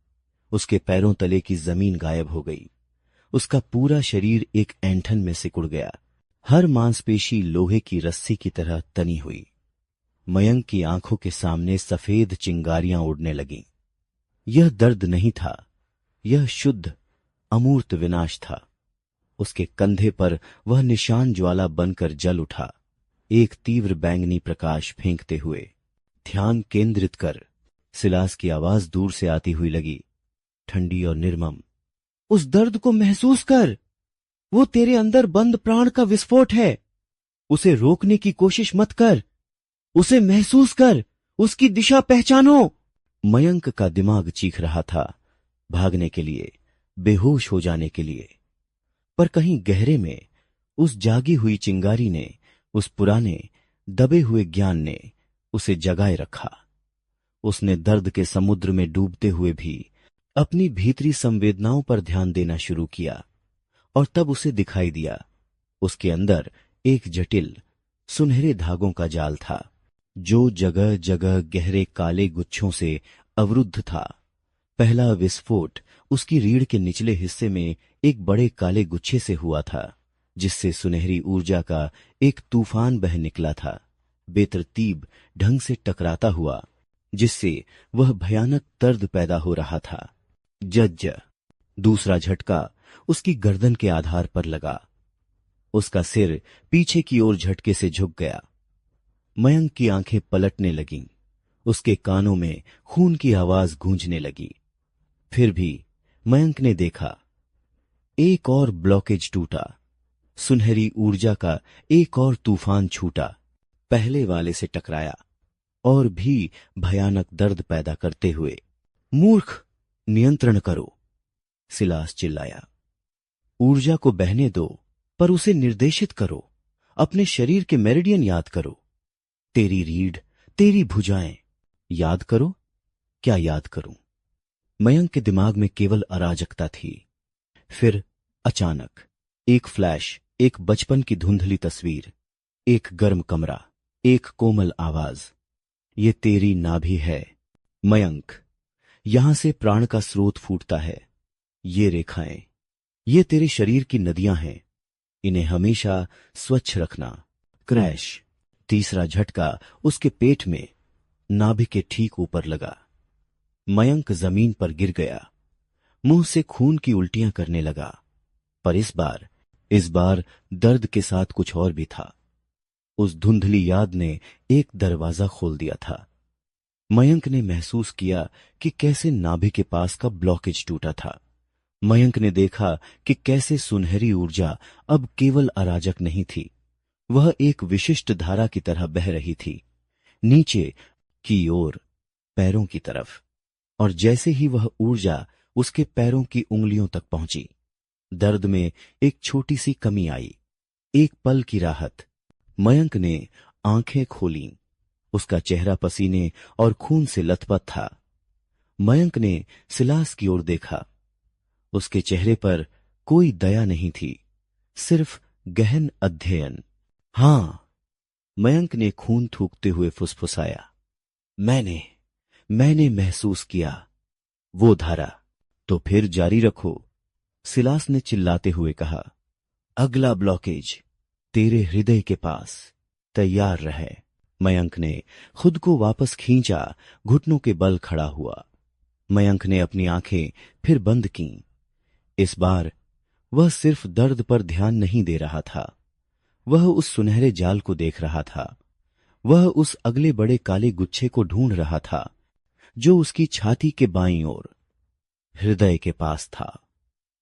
उसके पैरों तले की जमीन गायब हो गई। उसका पूरा शरीर एक ऐंठन में सिकुड़ गया। हर मांसपेशी लोहे की रस्सी की तरह तनी हुई। मयंक की आंखों के सामने सफेद चिंगारियां उड़ने लगीं। यह दर्द नहीं था, यह शुद्ध अमूर्त विनाश था। उसके कंधे पर वह निशान ज्वाला बनकर जल उठा, एक तीव्र बैंगनी प्रकाश फेंकते हुए। ध्यान केंद्रित कर। सिलास की आवाज दूर से आती हुई लगी, ठंडी और निर्मम। उस दर्द को महसूस कर। वो तेरे अंदर बंद प्राण का विस्फोट है। उसे रोकने की कोशिश मत कर, उसे महसूस कर, उसकी दिशा पहचानो। मयंक का दिमाग चीख रहा था, भागने के लिए, बेहोश हो जाने के लिए। पर कहीं गहरे में उस जागी हुई चिंगारी ने, उस पुराने दबे हुए ज्ञान ने उसे जगाए रखा। उसने दर्द के समुद्र में डूबते हुए भी अपनी भीतरी संवेदनाओं पर ध्यान देना शुरू किया। और तब उसे दिखाई दिया, उसके अंदर एक जटिल सुनहरे धागों का जाल था, जो जगह जगह गहरे काले गुच्छों से अवरुद्ध था। पहला विस्फोट उसकी रीढ़ के निचले हिस्से में एक बड़े काले गुच्छे से हुआ था, जिससे सुनहरी ऊर्जा का एक तूफान बह निकला था, बेतरतीब ढंग से टकराता हुआ, जिससे वह भयानक दर्द पैदा हो रहा था। जज्ज। दूसरा झटका उसकी गर्दन के आधार पर लगा। उसका सिर पीछे की ओर झटके से झुक गया। मयंक की आंखें पलटने लगीं। उसके कानों में खून की आवाज गूंजने लगी। फिर भी मयंक ने देखा, एक और ब्लॉकेज टूटा। सुनहरी ऊर्जा का एक और तूफान छूटा, पहले वाले से टकराया और भी भयानक दर्द पैदा करते हुए। मूर्ख, नियंत्रण करो, सिलास चिल्लाया। ऊर्जा को बहने दो, पर उसे निर्देशित करो। अपने शरीर के मेरिडियन याद करो, तेरी रीढ़, तेरी भुजाएं। याद करो। क्या याद करूं? मयंक के दिमाग में केवल अराजकता थी। फिर अचानक एक फ्लैश, एक बचपन की धुंधली तस्वीर, एक गर्म कमरा, एक कोमल आवाज। ये तेरी नाभि है मयंक, यहां से प्राण का स्रोत फूटता है। ये रेखाएं, ये तेरे शरीर की नदियां हैं, इन्हें हमेशा स्वच्छ रखना। क्रैश। तीसरा झटका उसके पेट में, नाभि के ठीक ऊपर लगा। मयंक जमीन पर गिर गया, मुंह से खून की उल्टियां करने लगा। पर इस बार दर्द के साथ कुछ और भी था। उस धुंधली याद ने एक दरवाजा खोल दिया था। मयंक ने महसूस किया कि कैसे नाभि के पास का ब्लॉकेज टूटा था। मयंक ने देखा कि कैसे सुनहरी ऊर्जा अब केवल अराजक नहीं थी, वह एक विशिष्ट धारा की तरह बह रही थी, नीचे की ओर, पैरों की तरफ। और जैसे ही वह ऊर्जा उसके पैरों की उंगलियों तक पहुंची, दर्द में एक छोटी सी कमी आई, एक पल की राहत। मयंक ने आंखें खोलीं। उसका चेहरा पसीने और खून से लथपथ था। मयंक ने सिलास की ओर देखा। उसके चेहरे पर कोई दया नहीं थी, सिर्फ गहन अध्ययन। हां, मयंक ने खून थूकते हुए फुसफुसाया, मैंने महसूस किया वो धारा। तो फिर जारी रखो, सिलास ने चिल्लाते हुए कहा। अगला ब्लॉकेज तेरे हृदय के पास, तैयार रहे। मयंक ने खुद को वापस खींचा, घुटनों के बल खड़ा हुआ। मयंक ने अपनी आंखें फिर बंद कीं। इस बार वह सिर्फ दर्द पर ध्यान नहीं दे रहा था, वह उस सुनहरे जाल को देख रहा था। वह उस अगले बड़े काले गुच्छे को ढूंढ रहा था, जो उसकी छाती के बाईं ओर, हृदय के पास था।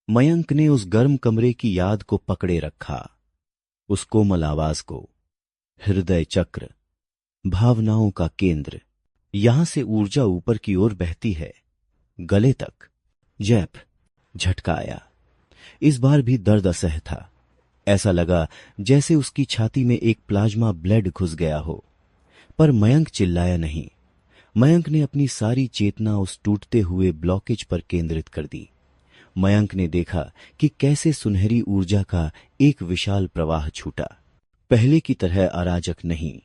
मयंक ने उस गर्म कमरे की याद को पकड़े रखा, उस कोमल आवाज को। हृदय चक्र, भावनाओं का केंद्र, यहां से ऊर्जा ऊपर की ओर बहती है, गले तक। जैप। झटका आया। इस बार भी दर्द असह्य था। ऐसा लगा जैसे उसकी छाती में एक प्लाज्मा ब्लड घुस गया हो। पर मयंक चिल्लाया नहीं। मयंक ने अपनी सारी चेतना उस टूटते हुए ब्लॉकेज पर केंद्रित कर दी। मयंक ने देखा कि कैसे सुनहरी ऊर्जा का एक विशाल प्रवाह छूटा, पहले की तरह अराजक नहीं।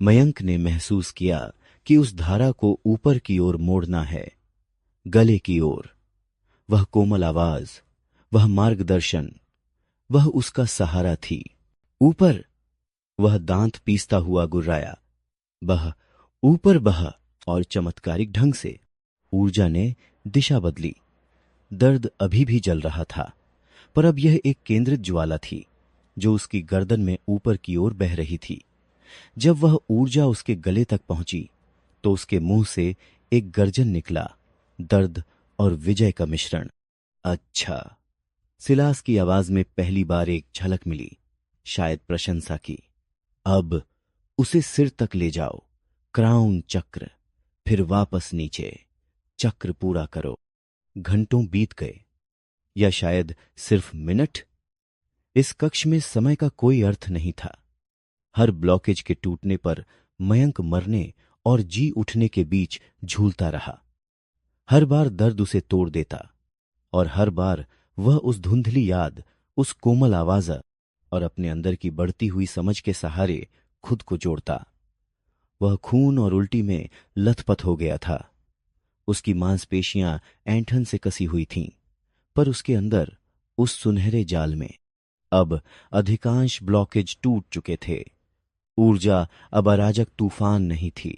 मयंक ने महसूस किया कि उस धारा को ऊपर की ओर मोड़ना है, गले की ओर। वह कोमल आवाज, वह मार्गदर्शन, वह उसका सहारा थी। ऊपर, वह दांत पीसता हुआ गुर्राया। बह, ऊपर बह। और चमत्कारिक ढंग से ऊर्जा ने दिशा बदली। दर्द अभी भी जल रहा था, पर अब यह एक केंद्रित ज्वाला थी जो उसकी गर्दन में ऊपर की ओर बह रही थी। जब वह ऊर्जा उसके गले तक पहुंची तो उसके मुंह से एक गर्जन निकला, दर्द और विजय का मिश्रण। अच्छा। सिलास की आवाज में पहली बार एक झलक मिली, शायद प्रशंसा की। अब उसे सिर तक ले जाओ, क्राउन चक्र, फिर वापस नीचे, चक्र पूरा करो। घंटों बीत गए, या शायद सिर्फ मिनट। इस कक्ष में समय का कोई अर्थ नहीं था। हर ब्लॉकेज के टूटने पर मयंक मरने और जी उठने के बीच झूलता रहा। हर बार दर्द उसे तोड़ देता, और हर बार वह उस धुंधली याद, उस कोमल आवाज और अपने अंदर की बढ़ती हुई समझ के सहारे खुद को जोड़ता। वह खून और उल्टी में लथपथ हो गया था। उसकी मांसपेशियां ऐंठन से कसी हुई थीं, पर उसके अंदर, उस सुनहरे जाल में, अब अधिकांश ब्लॉकेज टूट चुके थे। ऊर्जा अब अराजक तूफान नहीं थी।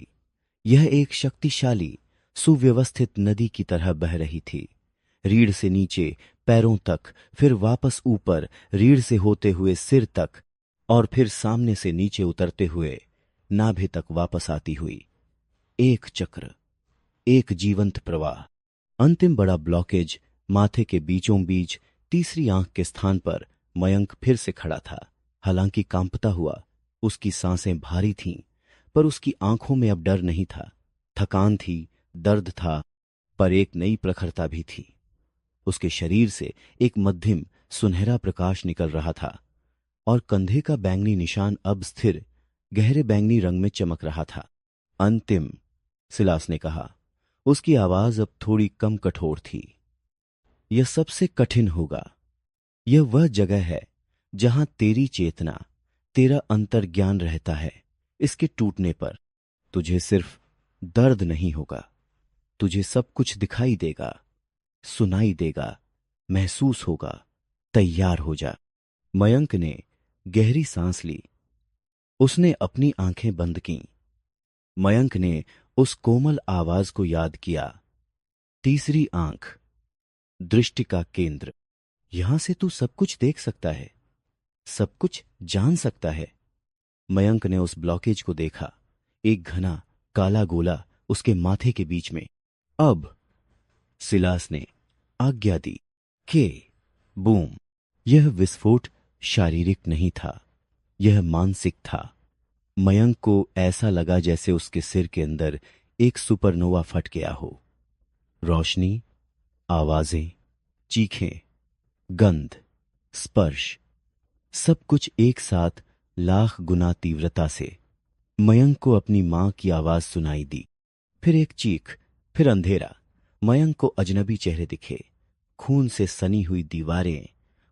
यह एक शक्तिशाली, सुव्यवस्थित नदी की तरह बह रही थी। रीढ़ से नीचे पैरों तक, फिर वापस ऊपर, रीढ़ से होते हुए सिर तक, और फिर सामने से नीचे उतरते हुए नाभि तक वापस आती हुई। एक चक्र, एक जीवंत प्रवाह। अंतिम बड़ा ब्लॉकेज माथे के बीचों बीच तीसरी आंख के स्थान पर मयंक फिर से खड़ा था। हालांकि कांपता हुआ, उसकी सांसें भारी थीं, पर उसकी आंखों में अब डर नहीं था। थकान थी, दर्द था, पर एक नई प्रखरता भी थी। उसके शरीर से एक मध्यम सुनहरा प्रकाश निकल रहा था, और कंधे का बैंगनी निशान अब स्थिर, गहरे बैंगनी रंग में चमक रहा था। अंतिम, सिलास ने कहा। उसकी आवाज अब थोड़ी कम कठोर थी। यह सबसे कठिन होगा। यह वह जगह है जहां तेरी चेतना, तेरा अंतर्ज्ञान रहता है। इसके टूटने पर तुझे सिर्फ दर्द नहीं होगा, तुझे सब कुछ दिखाई देगा, सुनाई देगा, महसूस होगा। तैयार हो जा। मयंक ने गहरी सांस ली। उसने अपनी आंखें बंद कीं। मयंक ने उस कोमल आवाज को याद किया। तीसरी आंख, दृष्टि का केंद्र। यहां से तू सब कुछ देख सकता है, सब कुछ जान सकता है। मयंक ने उस ब्लॉकेज को देखा, एक घना काला गोला उसके माथे के बीच में। अब सिलास ने आज्ञा दी के बूम। यह विस्फोट शारीरिक नहीं था, यह मानसिक था। मयंक को ऐसा लगा जैसे उसके सिर के अंदर एक सुपरनोवा फट गया हो। रोशनी, आवाजें, चीखें, गंध, स्पर्श, सब कुछ एक साथ लाख गुना तीव्रता से। मयंक को अपनी मां की आवाज सुनाई दी। फिर एक चीख, फिर अंधेरा। मयंक को अजनबी चेहरे दिखे, खून से सनी हुई दीवारें,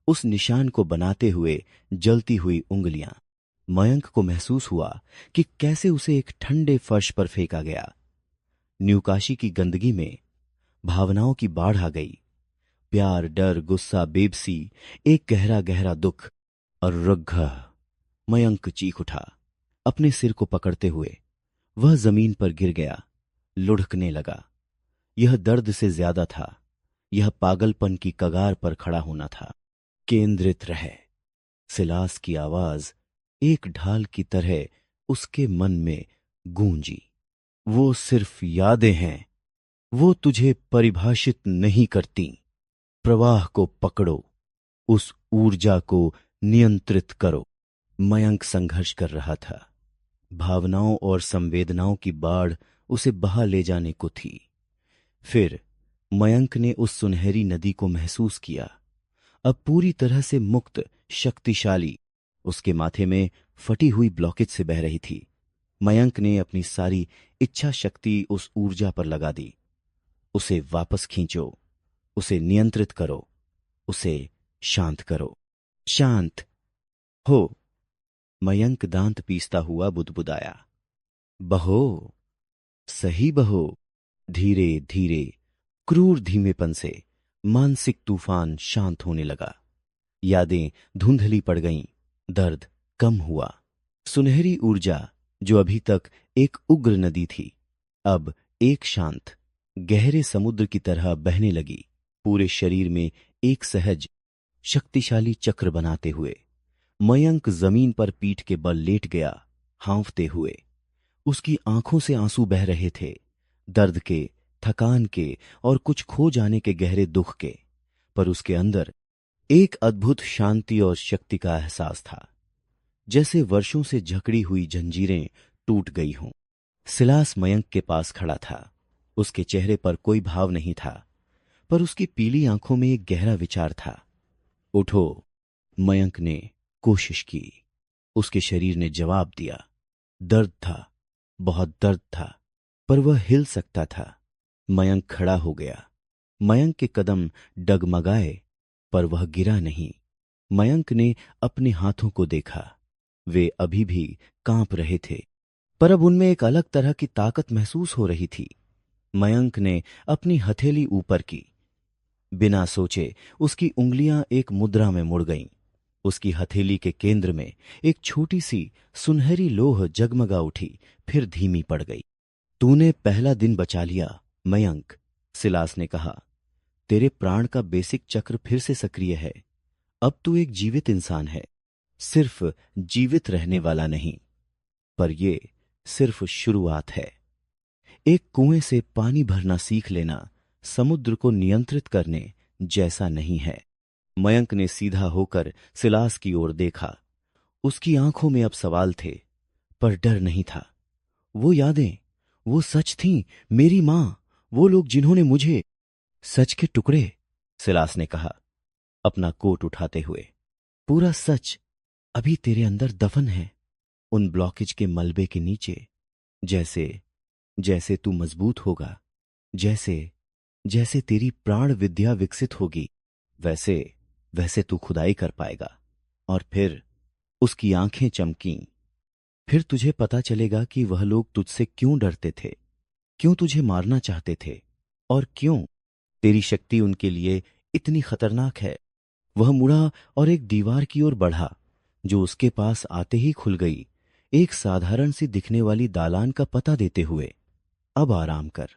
उस निशान को बनाते हुए जलती हुई उंगलियां। मयंक को महसूस हुआ कि कैसे उसे एक ठंडे फर्श पर फेंका गया। न्यूकाशी की गंदगी में भावनाओं की बाढ़ आ गई। प्यार, डर, गुस्सा, बेबसी, एक गहरा गहरा दुख और रुग्घ। मयंक चीख उठा, अपने सिर को पकड़ते हुए। वह जमीन पर गिर गया, लुढ़कने लगा। यह दर्द से ज्यादा था, यह पागलपन की कगार पर खड़ा होना था। केंद्रित रहे। सिलास की आवाज एक ढाल की तरह उसके मन में गूंजी। वो सिर्फ यादें हैं, वो तुझे परिभाषित नहीं करती। प्रवाह को पकड़ो, उस ऊर्जा को नियंत्रित करो। मयंक संघर्ष कर रहा था। भावनाओं और संवेदनाओं की बाढ़ उसे बहा ले जाने को थी। फिर मयंक ने उस सुनहरी नदी को महसूस किया, अब पूरी तरह से मुक्त, शक्तिशाली। उसके माथे में फटी हुई ब्लॉकेज से बह रही थी। मयंक ने अपनी सारी इच्छा शक्ति उस ऊर्जा पर लगा दी। उसे वापस खींचो, उसे नियंत्रित करो, उसे शांत करो। शांत हो। मयंक दांत पीसता हुआ बुदबुदाया। बहो, सही बहो, धीरे धीरे, क्रूर धीमेपन से मानसिक तूफान शांत होने लगा। यादें धुंधली पड़ गईं, दर्द कम हुआ। सुनहरी ऊर्जा जो अभी तक एक उग्र नदी थी, अब एक शांत गहरे समुद्र की तरह बहने लगी, पूरे शरीर में एक सहज शक्तिशाली चक्र बनाते हुए। मयंक जमीन पर पीठ के बल लेट गया, हांफते हुए। उसकी आंखों से आंसू बह रहे थे, दर्द के, थकान के और कुछ खो जाने के गहरे दुख के। पर उसके अंदर एक अद्भुत शांति और शक्ति का एहसास था, जैसे वर्षों से जकड़ी हुई जंजीरें टूट गई हों। सिलास मयंक के पास खड़ा था। उसके चेहरे पर कोई भाव नहीं था, पर उसकी पीली आंखों में एक गहरा विचार था। उठो, मयंक ने कोशिश की। उसके शरीर ने जवाब दिया। दर्द था, बहुत दर्द था, पर वह हिल सकता था। मयंक खड़ा हो गया। मयंक के कदम डगमगाए, पर वह गिरा नहीं। मयंक ने अपने हाथों को देखा। वे अभी भी कांप रहे थे, पर अब उनमें एक अलग तरह की ताकत महसूस हो रही थी। मयंक ने अपनी हथेली ऊपर की। बिना सोचे उसकी उंगलियां एक मुद्रा में मुड़ गईं। उसकी हथेली के केंद्र में एक छोटी सी सुनहरी लोह जगमगा उठी, फिर धीमी पड़ गई। तूने पहला दिन बचा लिया, मयंक, सिलास ने कहा। तेरे प्राण का बेसिक चक्र फिर से सक्रिय है। अब तू एक जीवित इंसान है, सिर्फ जीवित रहने वाला नहीं। पर यह सिर्फ शुरुआत है। एक कुएं से पानी भरना सीख लेना समुद्र को नियंत्रित करने जैसा नहीं है। मयंक ने सीधा होकर सिलास की ओर देखा। उसकी आंखों में अब सवाल थे, पर डर नहीं था। वो यादें, वो सच थीं, मेरी मां, वो लोग जिन्होंने मुझे। सच के टुकड़े, सिलास ने कहा, अपना कोट उठाते हुए। पूरा सच अभी तेरे अंदर दफन है, उन ब्लॉकेज के मलबे के नीचे। जैसे जैसे तू मजबूत होगा, जैसे जैसे तेरी प्राण विद्या विकसित होगी, वैसे वैसे तू खुदाई कर पाएगा। और फिर उसकी आंखें चमकीं। फिर तुझे पता चलेगा कि वह लोग तुझसे क्यों डरते थे, क्यों तुझे मारना चाहते थे, और क्यों तेरी शक्ति उनके लिए इतनी खतरनाक है। वह मुड़ा और एक दीवार की ओर बढ़ा, जो उसके पास आते ही खुल गई, एक साधारण सी दिखने वाली दालान का पता देते हुए। अब आराम कर,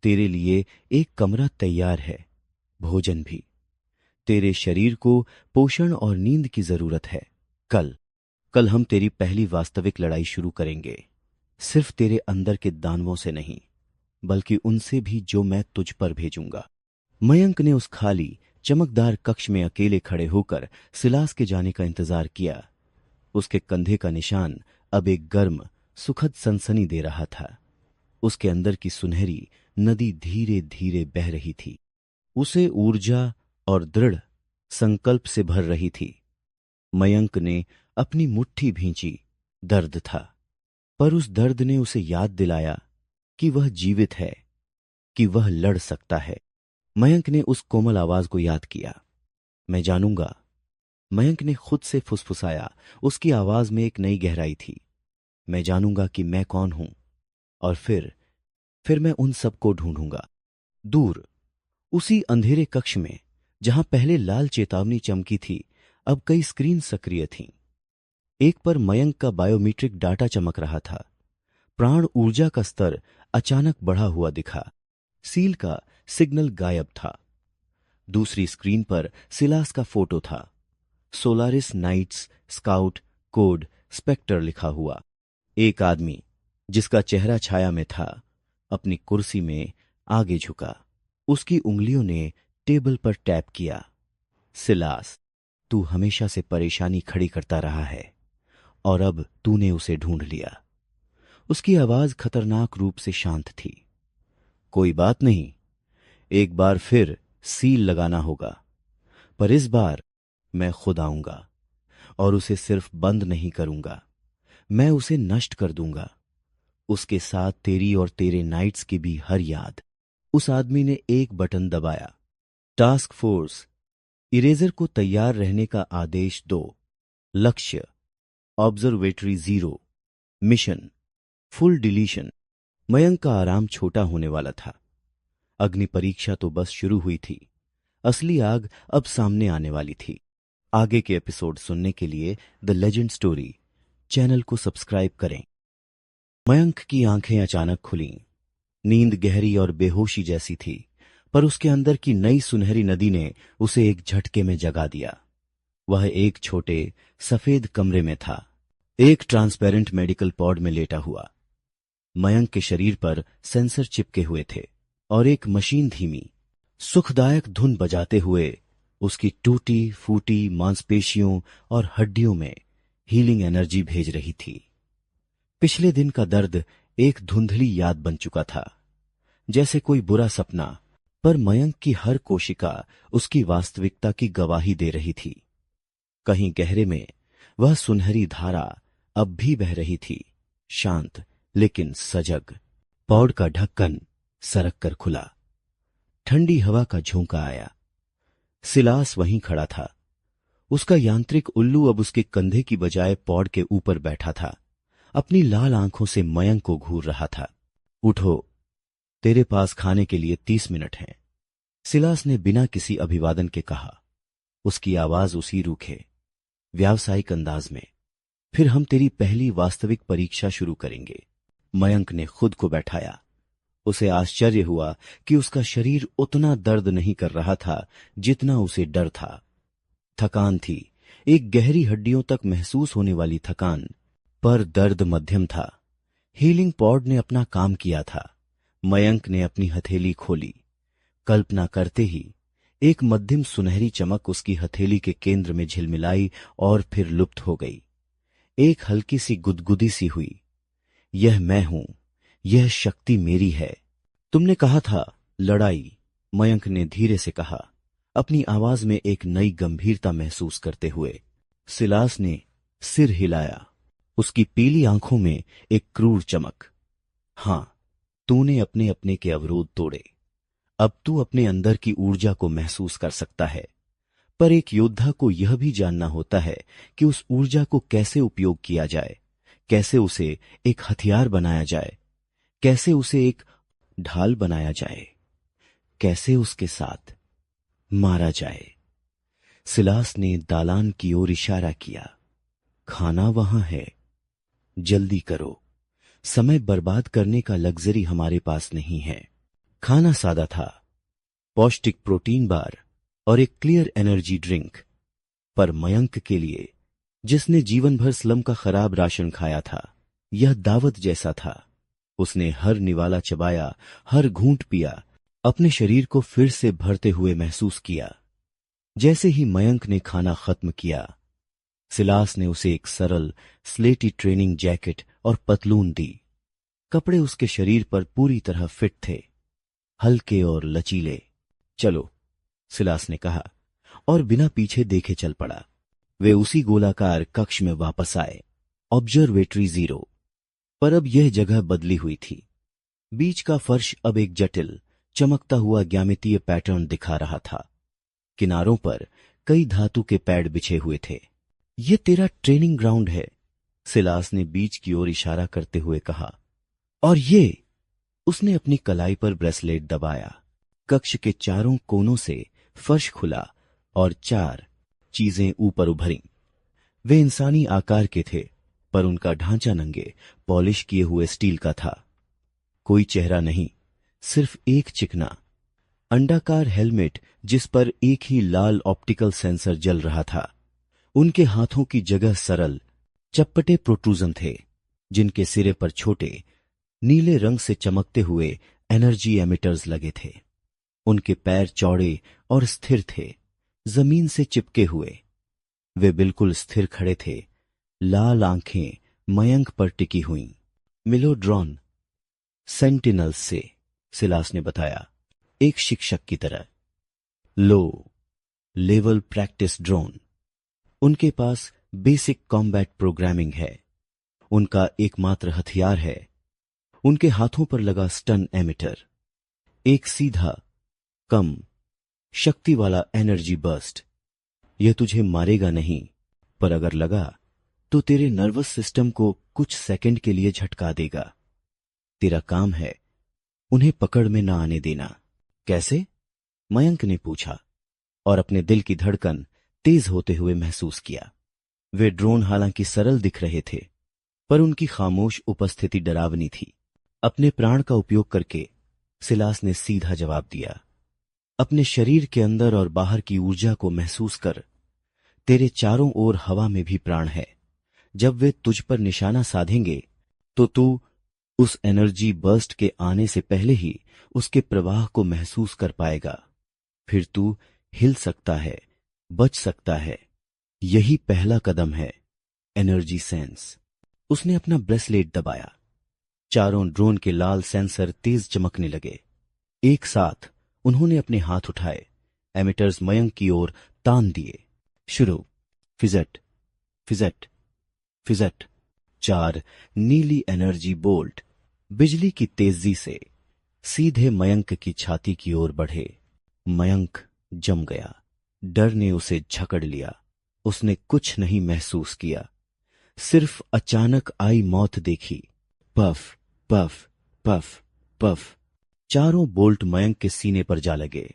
तेरे लिए एक कमरा तैयार है, भोजन भी। तेरे शरीर को पोषण और नींद की जरूरत है। कल कल हम तेरी पहली वास्तविक लड़ाई शुरू करेंगे, सिर्फ तेरे अंदर के दानवों से नहीं, बल्कि उनसे भी जो मैं तुझ पर भेजूंगा। मयंक ने उस खाली चमकदार कक्ष में अकेले खड़े होकर सिलास के जाने का इंतजार किया। उसके कंधे का निशान अब एक गर्म, सुखद सनसनी दे रहा था। उसके अंदर की सुनहरी नदी धीरे धीरे बह रही थी, उसे ऊर्जा और दृढ़ संकल्प से भर रही थी। मयंक ने अपनी मुट्ठी भींची। दर्द था, पर उस दर्द ने उसे याद दिलाया कि वह जीवित है, कि वह लड़ सकता है। मयंक ने उस कोमल आवाज को याद किया। मैं जानूंगा, मयंक ने खुद से फुसफुसाया। उसकी आवाज में एक नई गहराई थी। मैं जानूंगा कि मैं कौन हूं, और फिर मैं उन सबको ढूंढूंगा। दूर उसी अंधेरे कक्ष में, जहां पहले लाल चेतावनी चमकी थी, अब कई स्क्रीन सक्रिय थीं। एक पर मयंक का बायोमीट्रिक डाटा चमक रहा था। प्राण ऊर्जा का स्तर अचानक बढ़ा हुआ दिखा। सील का सिग्नल गायब था। दूसरी स्क्रीन पर सिलास का फोटो था। Solaris knights scout code spectre लिखा हुआ। एक आदमी, जिसका चेहरा छाया में था, अपनी कुर्सी में आगे झुका। उसकी उंगलियों ने टेबल पर टैप किया। सिलास, तू हमेशा से परेशानी खड़ी करता रहा है, और अब तूने उसे ढूंढ लिया। उसकी आवाज खतरनाक रूप से शांत थी। कोई बात नहीं, एक बार फिर सील लगाना होगा, पर इस बार मैं खुद आऊंगा, और उसे सिर्फ बंद नहीं करूंगा, मैं उसे नष्ट कर दूंगा। उसके साथ तेरी और तेरे नाइट्स की भी हर याद। उस आदमी ने एक बटन दबाया। टास्क फोर्स, इरेजर को तैयार रहने का आदेश दो। लक्ष्य, observatory 0। Mission, full deletion. Mayank का आराम छोटा होने वाला था। अग्नि परीक्षा तो बस शुरू हुई थी, असली आग अब सामने आने वाली थी। आगे के एपिसोड सुनने के लिए द लेजेंड स्टोरी चैनल को सब्सक्राइब करें। मयंक की आंखें अचानक खुलीं। नींद गहरी और बेहोशी जैसी थी, पर उसके अंदर की नई सुनहरी नदी ने उसे एक झटके में जगा दिया। वह एक छोटे सफेद कमरे में था, एक ट्रांसपेरेंट मेडिकल पॉड में लेटा हुआ। मयंक के शरीर पर सेंसर चिपके हुए थे और एक मशीन धीमी सुखदायक धुन बजाते हुए उसकी टूटी फूटी मांसपेशियों और हड्डियों में हीलिंग एनर्जी भेज रही थी। पिछले दिन का दर्द एक धुंधली याद बन चुका था, जैसे कोई बुरा सपना, पर मयंक की हर कोशिका उसकी वास्तविकता की गवाही दे रही थी। कहीं गहरे में वह सुनहरी धारा अब भी बह रही थी, शांत लेकिन सजग। पॉड का ढक्कन सरक कर खुला। ठंडी हवा का झोंका आया। सिलास वहीं खड़ा था। उसका यांत्रिक उल्लू अब उसके कंधे की बजाय पॉड के ऊपर बैठा था, अपनी लाल आंखों से मयंक को घूर रहा था। उठो, तेरे पास खाने के लिए 30 मिनट हैं, सिलास ने बिना किसी अभिवादन के कहा। उसकी आवाज उसी रूखे व्यावसायिक अंदाज में। फिर हम तेरी पहली वास्तविक परीक्षा शुरू करेंगे। मयंक ने खुद को बैठाया। उसे आश्चर्य हुआ कि उसका शरीर उतना दर्द नहीं कर रहा था जितना उसे डर था। थकान थी, एक गहरी हड्डियों तक महसूस होने वाली थकान, पर दर्द मध्यम था। हीलिंग पॉड ने अपना काम किया था। मयंक ने अपनी हथेली खोली। कल्पना करते ही एक मध्यम सुनहरी चमक उसकी हथेली के केंद्र में झिलमिलाई और फिर लुप्त हो गई। एक हल्की सी गुदगुदी सी हुई। यह मैं हूं, यह शक्ति मेरी है। तुमने कहा था लड़ाई, मयंक ने धीरे से कहा, अपनी आवाज में एक नई गंभीरता महसूस करते हुए। सिलास ने सिर हिलाया, उसकी पीली आंखों में एक क्रूर चमक। हां, तूने अपने अपने के अवरोध तोड़े। अब तू अपने अंदर की ऊर्जा को महसूस कर सकता है, पर एक योद्धा को यह भी जानना होता है कि उस ऊर्जा को कैसे उपयोग किया जाए, कैसे उसे एक हथियार बनाया जाए, कैसे उसे एक ढाल बनाया जाए, कैसे उसके साथ मारा जाए। सिलास ने दालान की ओर इशारा किया। खाना वहां है, जल्दी करो, समय बर्बाद करने का लग्जरी हमारे पास नहीं है। खाना सादा था, पौष्टिक प्रोटीन बार और एक क्लियर एनर्जी ड्रिंक, पर मयंक के लिए, जिसने जीवन भर स्लम का खराब राशन खाया था, यह दावत जैसा था। उसने हर निवाला चबाया, हर घूंट पिया, अपने शरीर को फिर से भरते हुए महसूस किया। जैसे ही मयंक ने खाना खत्म किया, सिलास ने उसे एक सरल स्लेटी ट्रेनिंग जैकेट और पतलून दी। कपड़े उसके शरीर पर पूरी तरह फिट थे, हल्के और लचीले। चलो, सिलास ने कहा और बिना पीछे देखे चल पड़ा। वे उसी गोलाकार कक्ष में वापस आए, ऑब्जर्वेटरी 0। पर अब यह जगह बदली हुई थी। बीच का फर्श अब एक जटिल चमकता हुआ ज्यामितीय पैटर्न दिखा रहा था। किनारों पर कई धातु के पैड बिछे हुए थे। यह तेरा ट्रेनिंग ग्राउंड है, सिलास ने बीच की ओर इशारा करते हुए कहा। और ये, उसने अपनी कलाई पर ब्रेसलेट दबाया। कक्ष के चारों कोनों से फर्श खुला और 4 चीजें ऊपर उभरीं। वे इंसानी आकार के थे, पर उनका ढांचा नंगे पॉलिश किए हुए स्टील का था। कोई चेहरा नहीं, सिर्फ एक चिकना अंडाकार हेलमेट जिस पर एक ही लाल ऑप्टिकल सेंसर जल रहा था। उनके हाथों की जगह सरल चप्पटे प्रोट्रूजन थे, जिनके सिरे पर छोटे नीले रंग से चमकते हुए एनर्जी एमिटर्स लगे थे। उनके पैर चौड़े और स्थिर थे, जमीन से चिपके हुए। वे बिल्कुल स्थिर खड़े थे, लाल आंखें मयंक पर टिकी हुईं। मिलोड्रॉन सेंटिनल्स से, सिलास ने बताया, एक शिक्षक की तरह। Low level practice drone. उनके पास बेसिक कॉम्बैट प्रोग्रामिंग है। उनका एकमात्र हथियार है उनके हाथों पर लगा स्टन एमिटर। एक सीधा, कम शक्ति वाला एनर्जी बर्स्ट। यह तुझे मारेगा नहीं, पर अगर लगा तो तेरे नर्वस सिस्टम को कुछ सेकंड के लिए झटका देगा। तेरा काम है उन्हें पकड़ में ना आने देना। कैसे? मयंक ने पूछा और अपने दिल की धड़कन तेज होते हुए महसूस किया। वे ड्रोन हालांकि सरल दिख रहे थे, पर उनकी खामोश उपस्थिति डरावनी थी। अपने प्राण का उपयोग करके सिलास ने सीधा जवाब दिया, अपने शरीर के अंदर और बाहर की ऊर्जा को महसूस कर। तेरे चारों ओर हवा में भी प्राण है। जब वे तुझ पर निशाना साधेंगे तो तू उस एनर्जी बर्स्ट के आने से पहले ही उसके प्रवाह को महसूस कर पाएगा। फिर तू हिल सकता है, बच सकता है। यही पहला कदम है, एनर्जी सेंस। उसने अपना ब्रेसलेट दबाया। चारों ड्रोन के लाल सेंसर तेज चमकने लगे। एक साथ उन्होंने अपने हाथ उठाए, एमिटर्स मयंक की ओर तान दिए। शुरू। Fidget, fidget, fidget. 4 नीली एनर्जी बोल्ट बिजली की तेजी से सीधे मयंक की छाती की ओर बढ़े। मयंक जम गया। डर ने उसे झकड़ लिया। उसने कुछ नहीं महसूस किया, सिर्फ अचानक आई मौत देखी। Puff, puff, puff, puff. चारों बोल्ट मयंक के सीने पर जा लगे।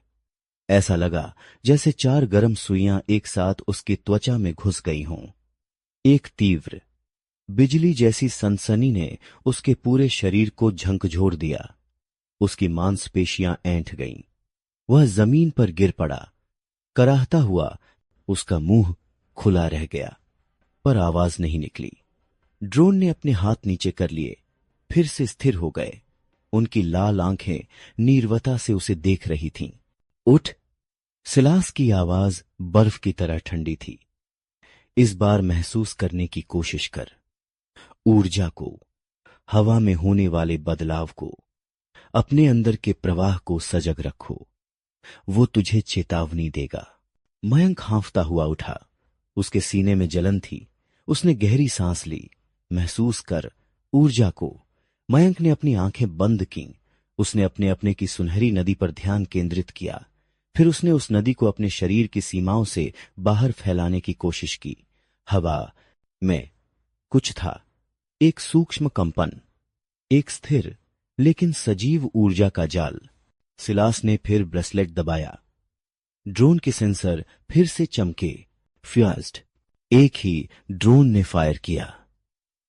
ऐसा लगा जैसे 4 गर्म सुइयां एक साथ उसकी त्वचा में घुस गई हों। एक तीव्र बिजली जैसी सनसनी ने उसके पूरे शरीर को झंकझोर दिया। उसकी मांसपेशियां ऐंठ गईं। वह जमीन पर गिर पड़ा। कराहता हुआ उसका मुंह खुला रह गया, पर आवाज नहीं निकली। ड्रोन ने अपने हाथ नीचे कर लिए, फिर से स्थिर हो गए। उनकी लाल आंखें नीरवता से उसे देख रही थीं। उठ। सिलास की आवाज बर्फ की तरह ठंडी थी। इस बार महसूस करने की कोशिश कर, ऊर्जा को, हवा में होने वाले बदलाव को, अपने अंदर के प्रवाह को सजग रखो। वो तुझे चेतावनी देगा। मयंक हांफता हुआ उठा। उसके सीने में जलन थी। उसने गहरी सांस ली। महसूस कर ऊर्जा को। मयंक ने अपनी आंखें बंद कीं। उसने अपने अपने की सुनहरी नदी पर ध्यान केंद्रित किया। फिर उसने उस नदी को अपने शरीर की सीमाओं से बाहर फैलाने की कोशिश की। हवा में कुछ था, एक सूक्ष्म कंपन, एक स्थिर लेकिन सजीव ऊर्जा का जाल। सिलास ने फिर ब्रेसलेट दबाया। ड्रोन के सेंसर फिर से चमके। फ्यूज्ड। एक ही ड्रोन ने फायर किया।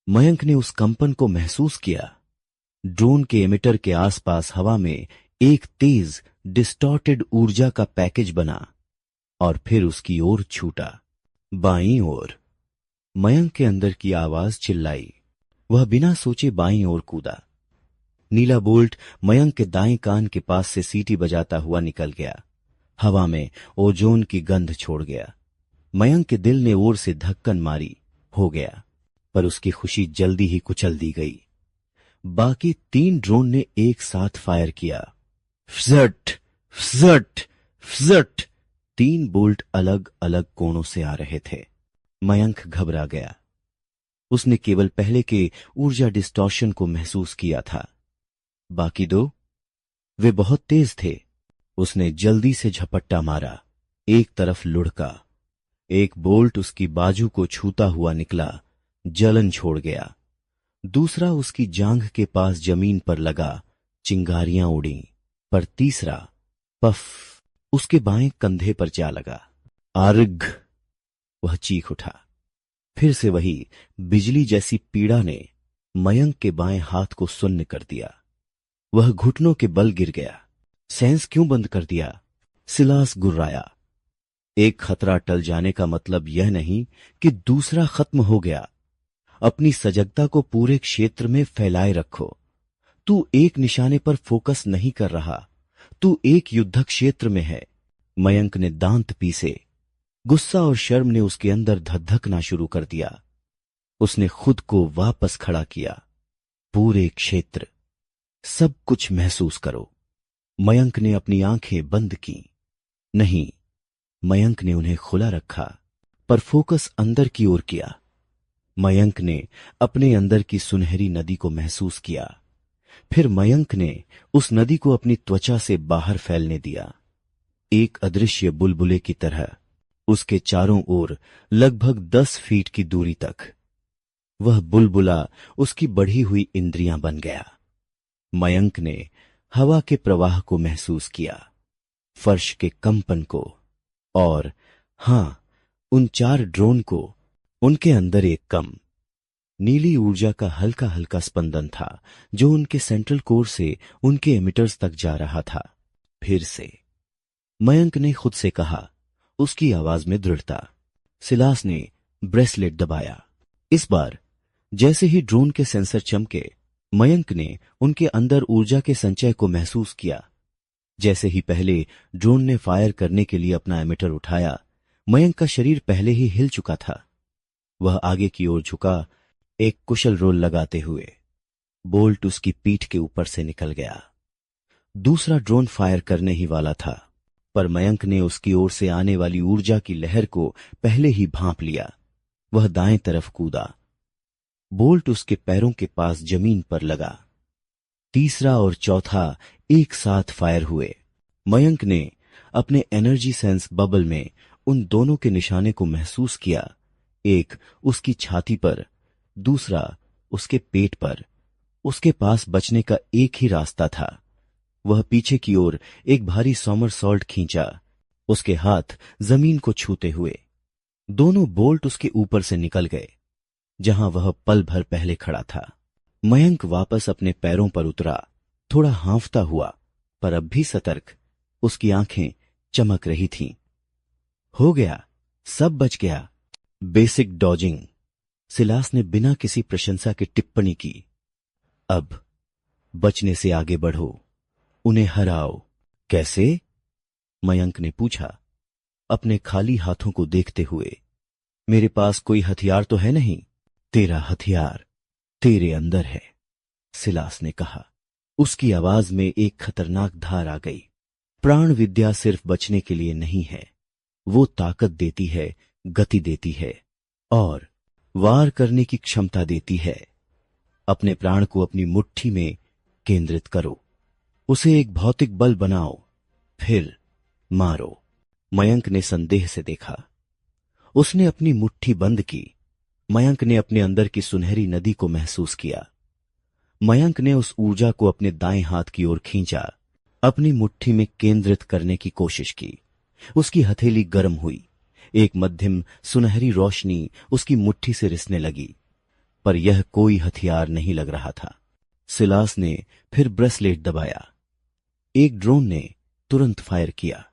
मयंक ने उस कंपन को महसूस किया। ड्रोन के एमिटर के आसपास हवा में एक तेज डिस्टॉर्टेड ऊर्जा का पैकेज बना और फिर उसकी ओर छूटा। बाईं ओर। मयंक के अंदर की आवाज चिल्लाई। वह बिना सोचे बाईं ओर कूदा। नीला बोल्ट मयंक के दाएं कान के पास से सीटी बजाता हुआ निकल गया। हवा में ओजोन की गंध छोड़ गया। मयंक के दिल ने ओर से धक्कन मारी। हो गया, पर उसकी खुशी जल्दी ही कुचल दी गई। बाकी 3 ड्रोन ने एक साथ फायर किया। फ्जट, फ्जट, फ्जट। 3 बोल्ट अलग अलग कोणों से आ रहे थे। मयंक घबरा गया। उसने केवल पहले के ऊर्जा डिस्टॉर्शन को महसूस किया था। बाकी 2, वे बहुत तेज थे। उसने जल्दी से झपट्टा मारा। एक तरफ लुढ़का। एक बोल्ट उसकी बाजू को छूता हुआ निकला, जलन छोड़ गया। दूसरा उसकी जांघ के पास जमीन पर लगा, चिंगारियां उड़ीं। पर तीसरा, पफ, उसके बाएं कंधे पर जा लगा। आर्घ! वह चीख उठा। फिर से वही बिजली जैसी पीड़ा ने मयंक के बाएं हाथ को सुन्न कर दिया। वह घुटनों के बल गिर गया। सेंस क्यों बंद कर दिया? सिलास गुर्राया। एक खतरा टल जाने का मतलब यह नहीं कि दूसरा खत्म हो गया। अपनी सजगता को पूरे क्षेत्र में फैलाए रखो। तू एक निशाने पर फोकस नहीं कर रहा, तू एक युद्ध क्षेत्र में है। मयंक ने दांत पीसे। गुस्सा और शर्म ने उसके अंदर धधकना शुरू कर दिया। उसने खुद को वापस खड़ा किया। पूरे क्षेत्र, सब कुछ महसूस करो। मयंक ने अपनी आंखें बंद की। नहीं, मयंक ने उन्हें खुला रखा, पर फोकस अंदर की ओर किया। मयंक ने अपने अंदर की सुनहरी नदी को महसूस किया। फिर मयंक ने उस नदी को अपनी त्वचा से बाहर फैलने दिया, एक अदृश्य बुलबुले की तरह, उसके चारों ओर लगभग 10 फीट की दूरी तक। वह बुलबुला उसकी बढ़ी हुई इंद्रियां बन गया। मयंक ने हवा के प्रवाह को महसूस किया। फर्श के कंपन को, और हां, उन 4 ड्रोन को। उनके अंदर एक कम नीली ऊर्जा का हल्का हल्का स्पंदन था जो उनके सेंट्रल कोर से उनके एमिटर्स तक जा रहा था। फिर से मयंक ने खुद से कहा, उसकी आवाज में दृढ़ता। सिलास ने ब्रेसलेट दबाया। इस बार जैसे ही ड्रोन के सेंसर चमके, मयंक ने उनके अंदर ऊर्जा के संचय को महसूस किया। जैसे ही पहले ड्रोन ने फायर करने के लिए अपना एमिटर उठाया, मयंक का शरीर पहले ही हिल चुका था। वह आगे की ओर झुका, एक कुशल रोल लगाते हुए। बोल्ट उसकी पीठ के ऊपर से निकल गया। दूसरा ड्रोन फायर करने ही वाला था, पर मयंक ने उसकी ओर से आने वाली ऊर्जा की लहर को पहले ही भांप लिया। वह दाएं तरफ कूदा। बोल्ट उसके पैरों के पास जमीन पर लगा। तीसरा और चौथा एक साथ फायर हुए। मयंक ने अपने एनर्जी सेंस बबल में उन दोनों के निशाने को महसूस किया। एक उसकी छाती पर, दूसरा उसके पेट पर। उसके पास बचने का एक ही रास्ता था। वह पीछे की ओर एक भारी सॉमरसॉल्ट खींचा, उसके हाथ जमीन को छूते हुए। दोनों बोल्ट उसके ऊपर से निकल गए, जहां वह पल भर पहले खड़ा था। मयंक वापस अपने पैरों पर उतरा, थोड़ा हांफता हुआ, पर अब भी सतर्क। उसकी आंखें चमक रही थीं। हो गया, सब बच गया। बेसिक डॉजिंग, सिलास ने बिना किसी प्रशंसा के टिप्पणी की। अब बचने से आगे बढ़ो, उन्हें हराओ। कैसे? मयंक ने पूछा, अपने खाली हाथों को देखते हुए। मेरे पास कोई हथियार तो है नहीं। तेरा हथियार तेरे अंदर है, सिलास ने कहा। उसकी आवाज में एक खतरनाक धार आ गई। प्राण विद्या सिर्फ बचने के लिए नहीं है, वो ताकत देती है, गति देती है और वार करने की क्षमता देती है। अपने प्राण को अपनी मुट्ठी में केंद्रित करो, उसे एक भौतिक बल बनाओ, फिर मारो। मयंक ने संदेह से देखा। उसने अपनी मुट्ठी बंद की। मयंक ने अपने अंदर की सुनहरी नदी को महसूस किया। मयंक ने उस ऊर्जा को अपने दाएं हाथ की ओर खींचा, अपनी मुट्ठी में केंद्रित करने की कोशिश की। उसकी हथेली गर्म हुई। एक मध्यम सुनहरी रोशनी उसकी मुट्ठी से रिसने लगी, पर यह कोई हथियार नहीं लग रहा था। सिलास ने फिर ब्रेसलेट दबाया। एक ड्रोन ने तुरंत फायर किया।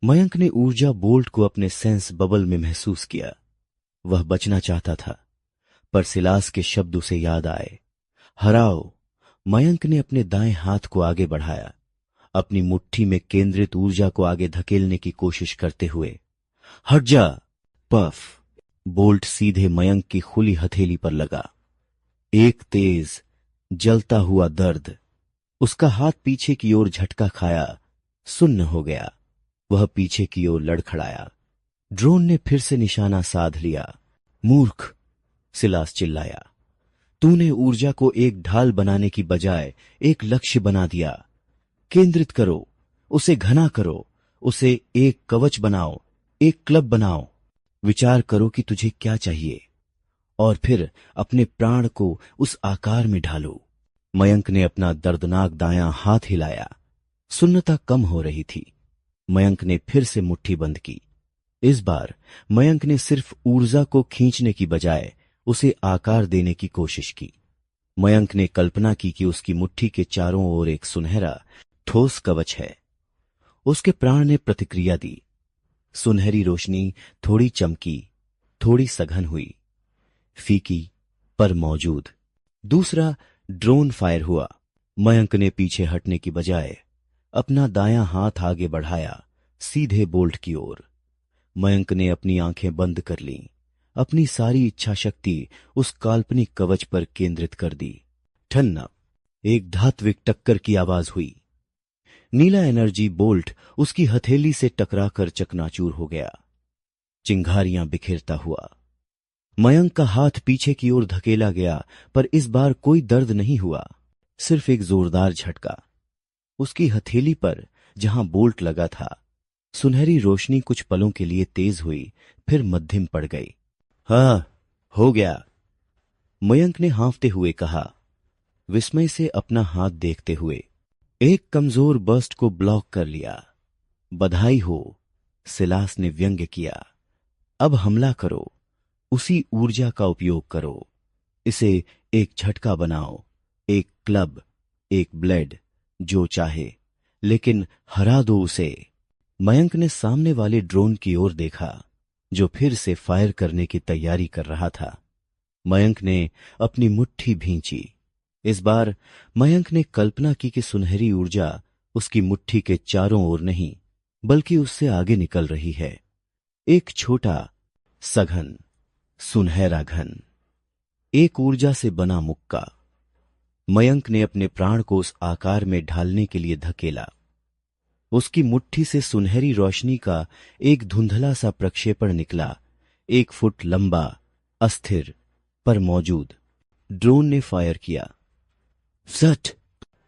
मयंक ने ऊर्जा बोल्ट को अपने सेंस बबल में महसूस किया। वह बचना चाहता था, पर सिलास के शब्द उसे याद आए। हराओ। मयंक ने अपने दाएं हाथ को आगे बढ़ाया, अपनी मुट्ठी में केंद्रित ऊर्जा को आगे धकेलने की कोशिश करते हुए। हट जा। पफ। बोल्ट सीधे मयंक की खुली हथेली पर लगा। एक तेज जलता हुआ दर्द। उसका हाथ पीछे की ओर झटका खाया, सुन्न हो गया। वह पीछे की ओर लड़खड़ाया। ड्रोन ने फिर से निशाना साध लिया। मूर्ख, सिलास चिल्लाया। तूने ऊर्जा को एक ढाल बनाने की बजाय एक लक्ष्य बना दिया। केंद्रित करो, उसे घना करो, उसे एक कवच बनाओ, एक क्लब बनाओ। विचार करो कि तुझे क्या चाहिए और फिर अपने प्राण को उस आकार में ढालो। मयंक ने अपना दर्दनाक दायां हाथ हिलाया। सुन्नता कम हो रही थी। मयंक ने फिर से मुट्ठी बंद की। इस बार मयंक ने सिर्फ ऊर्जा को खींचने की बजाय उसे आकार देने की कोशिश की। मयंक ने कल्पना की कि उसकी मुट्ठी के चारों ओर एक सुनहरा ठोस कवच है। उसके प्राण ने प्रतिक्रिया दी। सुनहरी रोशनी थोड़ी चमकी, थोड़ी सघन हुई, फीकी पर मौजूद। दूसरा ड्रोन फायर हुआ। मयंक ने पीछे हटने की बजाय अपना दायां हाथ आगे बढ़ाया, सीधे बोल्ट की ओर। मयंक ने अपनी आंखें बंद कर लीं, अपनी सारी इच्छा शक्ति उस काल्पनिक कवच पर केंद्रित कर दी। ठन्ना, एक धात्विक टक्कर की आवाज हुई। नीला एनर्जी बोल्ट उसकी हथेली से टकराकर चकनाचूर हो गया, चिंगारियां बिखेरता हुआ। मयंक का हाथ पीछे की ओर धकेला गया, पर इस बार कोई दर्द नहीं हुआ, सिर्फ एक जोरदार झटका। उसकी हथेली पर जहां बोल्ट लगा था, सुनहरी रोशनी कुछ पलों के लिए तेज हुई, फिर मध्यम पड़ गई। हाँ, हो गया, मयंक ने हांफते हुए कहा, विस्मय से अपना हाथ देखते हुए। एक कमजोर बर्स्ट को ब्लॉक कर लिया। बधाई हो, सिलास ने व्यंग्य किया। अब हमला करो, उसी ऊर्जा का उपयोग करो। इसे एक झटका बनाओ, एक क्लब, एक ब्लेड, जो चाहे, लेकिन हरा दो उसे। मयंक ने सामने वाले ड्रोन की ओर देखा, जो फिर से फायर करने की तैयारी कर रहा था। मयंक ने अपनी मुट्ठी भींची। इस बार मयंक ने कल्पना की कि सुनहरी ऊर्जा उसकी मुट्ठी के चारों ओर नहीं, बल्कि उससे आगे निकल रही है। एक छोटा, सघन, सुनहरा घन, एक ऊर्जा से बना मुक्का। मयंक ने अपने प्राण को उस आकार में ढालने के लिए धकेला। उसकी मुट्ठी से सुनहरी रोशनी का एक धुंधला सा प्रक्षेपण निकला, 1 फुट लंबा, अस्थिर पर मौजूद। ड्रोन ने फायर किया। सट!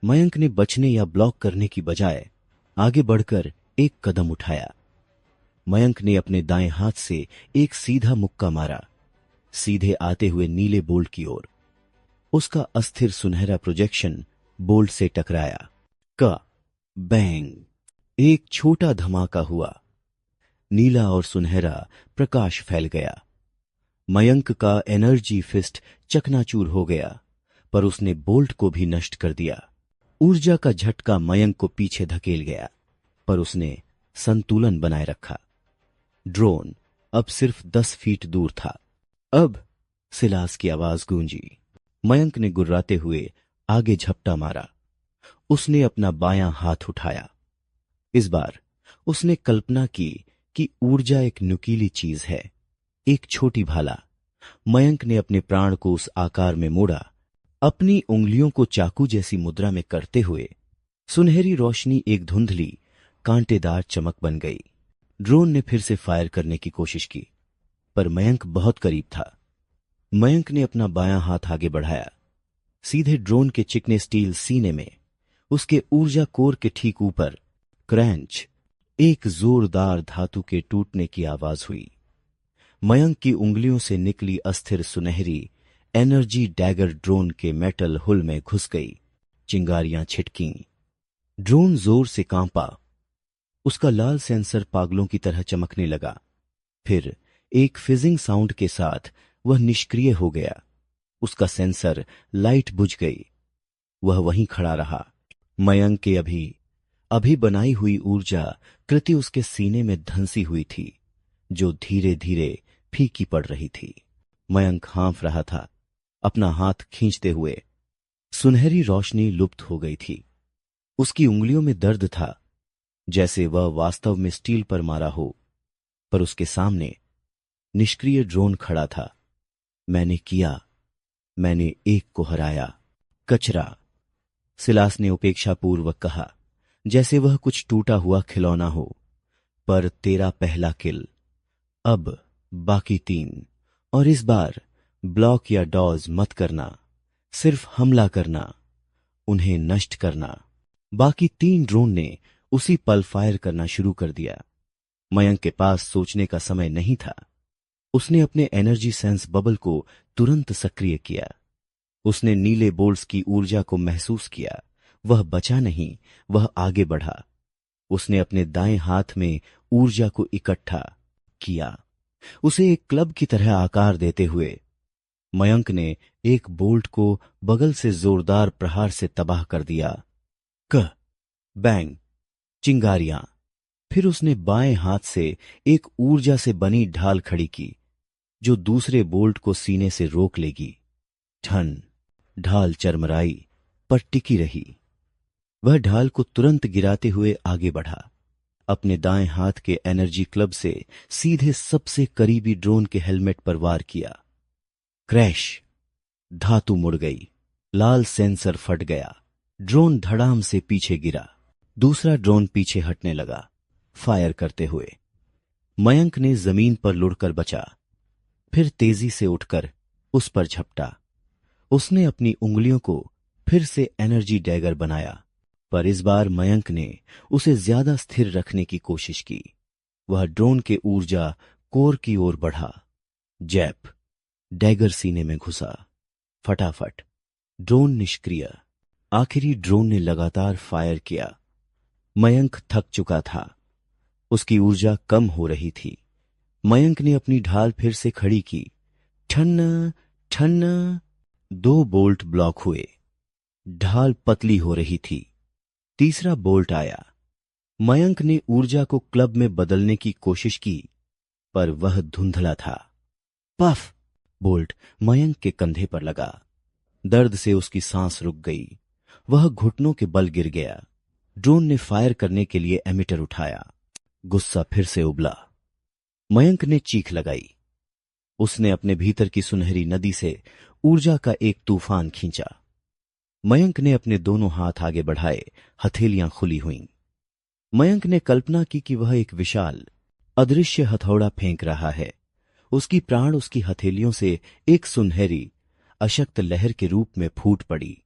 मयंक ने बचने या ब्लॉक करने की बजाय आगे बढ़कर एक कदम उठाया। मयंक ने अपने दाएं हाथ से एक सीधा मुक्का मारा, सीधे आते हुए नीले बोल्ट की ओर। उसका अस्थिर सुनहरा प्रोजेक्शन बोल्ट से टकराया। का बैंग! एक छोटा धमाका हुआ। नीला और सुनहरा प्रकाश फैल गया। मयंक का एनर्जी फिस्ट चकनाचूर हो गया, पर उसने बोल्ट को भी नष्ट कर दिया। ऊर्जा का झटका मयंक को पीछे धकेल गया, पर उसने संतुलन बनाए रखा। ड्रोन अब सिर्फ 10 फीट दूर था। अब सिलास की आवाज गूंजी। मयंक ने गुर्राते हुए आगे झपटा मारा। उसने अपना बायां हाथ उठाया। इस बार उसने कल्पना की कि ऊर्जा एक नुकीली चीज है, एक छोटी भाला। मयंक ने अपने प्राण को उस आकार में मोड़ा, अपनी उंगलियों को चाकू जैसी मुद्रा में करते हुए। सुनहरी रोशनी एक धुंधली, कांटेदार चमक बन गई। ड्रोन ने फिर से फायर करने की कोशिश की, पर मयंक बहुत करीब था। मयंक ने अपना बायां हाथ आगे बढ़ाया, सीधे ड्रोन के चिकने स्टील सीने में। उसके ऊर्जा कोर के ठीक ऊपर क्रैंच! एक जोरदार धातु के टूटने की आवाज हुई। मयंक की उंगलियों से निकली अस्थिर सुनहरी एनर्जी डैगर ड्रोन के मेटल हुल में घुस गई। चिंगारियां छिटकीं। ड्रोन जोर से कांपा। उसका लाल सेंसर पागलों की तरह चमकने लगा। फिर एक फिजिंग साउंड के साथ वह निष्क्रिय हो गया। उसका सेंसर लाइट बुझ गई। वह वहीं खड़ा रहा। मयंक के अभी बनाई हुई ऊर्जा कृति उसके सीने में धंसी हुई थी, जो धीरे धीरे फीकी पड़ रही थी। मयंक हाँफ रहा था, अपना हाथ खींचते हुए। सुनहरी रोशनी लुप्त हो गई थी। उसकी उंगलियों में दर्द था, जैसे वह वास्तव में स्टील पर मारा हो, पर उसके सामने निष्क्रिय ड्रोन खड़ा था। मैंने एक को हराया। कचरा! सिलास ने उपेक्षापूर्वक कहा, जैसे वह कुछ टूटा हुआ खिलौना हो। पर तेरा पहला किल। अब बाकी 3, और इस बार ब्लॉक या डॉज मत करना, सिर्फ हमला करना, उन्हें नष्ट करना। बाकी 3 ड्रोन ने उसी पल फायर करना शुरू कर दिया। मयंक के पास सोचने का समय नहीं था। उसने अपने एनर्जी सेंस बबल को तुरंत सक्रिय किया। उसने नीले बोल्ट्स की ऊर्जा को महसूस किया। वह बचा नहीं, वह आगे बढ़ा। उसने अपने दाएं हाथ में ऊर्जा को इकट्ठा किया, उसे एक क्लब की तरह आकार देते हुए। मयंक ने एक बोल्ट को बगल से जोरदार प्रहार से तबाह कर दिया। क बैंग! चिंगारियां! फिर उसने बाएं हाथ से एक ऊर्जा से बनी ढाल खड़ी की, जो दूसरे बोल्ट को सीने से रोक लेगी। ठन! ढाल चरमराई, पर टिकी रही। वह ढाल को तुरंत गिराते हुए आगे बढ़ा। अपने दाएं हाथ के एनर्जी क्लब से सीधे सबसे करीबी ड्रोन के हेलमेट पर वार किया। क्रैश! धातु मुड़ गई। लाल सेंसर फट गया। ड्रोन धड़ाम से पीछे गिरा। दूसरा ड्रोन पीछे हटने लगा, फायर करते हुए। मयंक ने जमीन पर लुढ़कर बचा, फिर तेजी से उठकर उस पर झपटा। उसने अपनी उंगलियों को फिर से एनर्जी डैगर बनाया, पर इस बार मयंक ने उसे ज्यादा स्थिर रखने की कोशिश की। वह ड्रोन के ऊर्जा कोर की ओर बढ़ा। जैप! डैगर सीने में घुसा। फटाफट! ड्रोन निष्क्रिय। आखिरी ड्रोन ने लगातार फायर किया। मयंक थक चुका था। उसकी ऊर्जा कम हो रही थी। मयंक ने अपनी ढाल फिर से खड़ी की। ठन्न ठन्न, 2 बोल्ट ब्लॉक हुए। ढाल पतली हो रही थी। तीसरा बोल्ट आया। मयंक ने ऊर्जा को क्लब में बदलने की कोशिश की, पर वह धुंधला था। पफ! बोल्ट मयंक के कंधे पर लगा। दर्द से उसकी सांस रुक गई। वह घुटनों के बल गिर गया। ड्रोन ने फायर करने के लिए एमिटर उठाया। गुस्सा फिर से उबला। मयंक ने चीख लगाई। उसने अपने भीतर की सुनहरी नदी से ऊर्जा का एक तूफान खींचा। मयंक ने अपने दोनों हाथ आगे बढ़ाए। हथेलियां खुली हुईं। मयंक ने कल्पना की कि वह एक विशाल, अदृश्य हथौड़ा फेंक रहा है। उसकी प्राण उसकी हथेलियों से एक सुनहरी, अशक्त लहर के रूप में फूट पड़ी।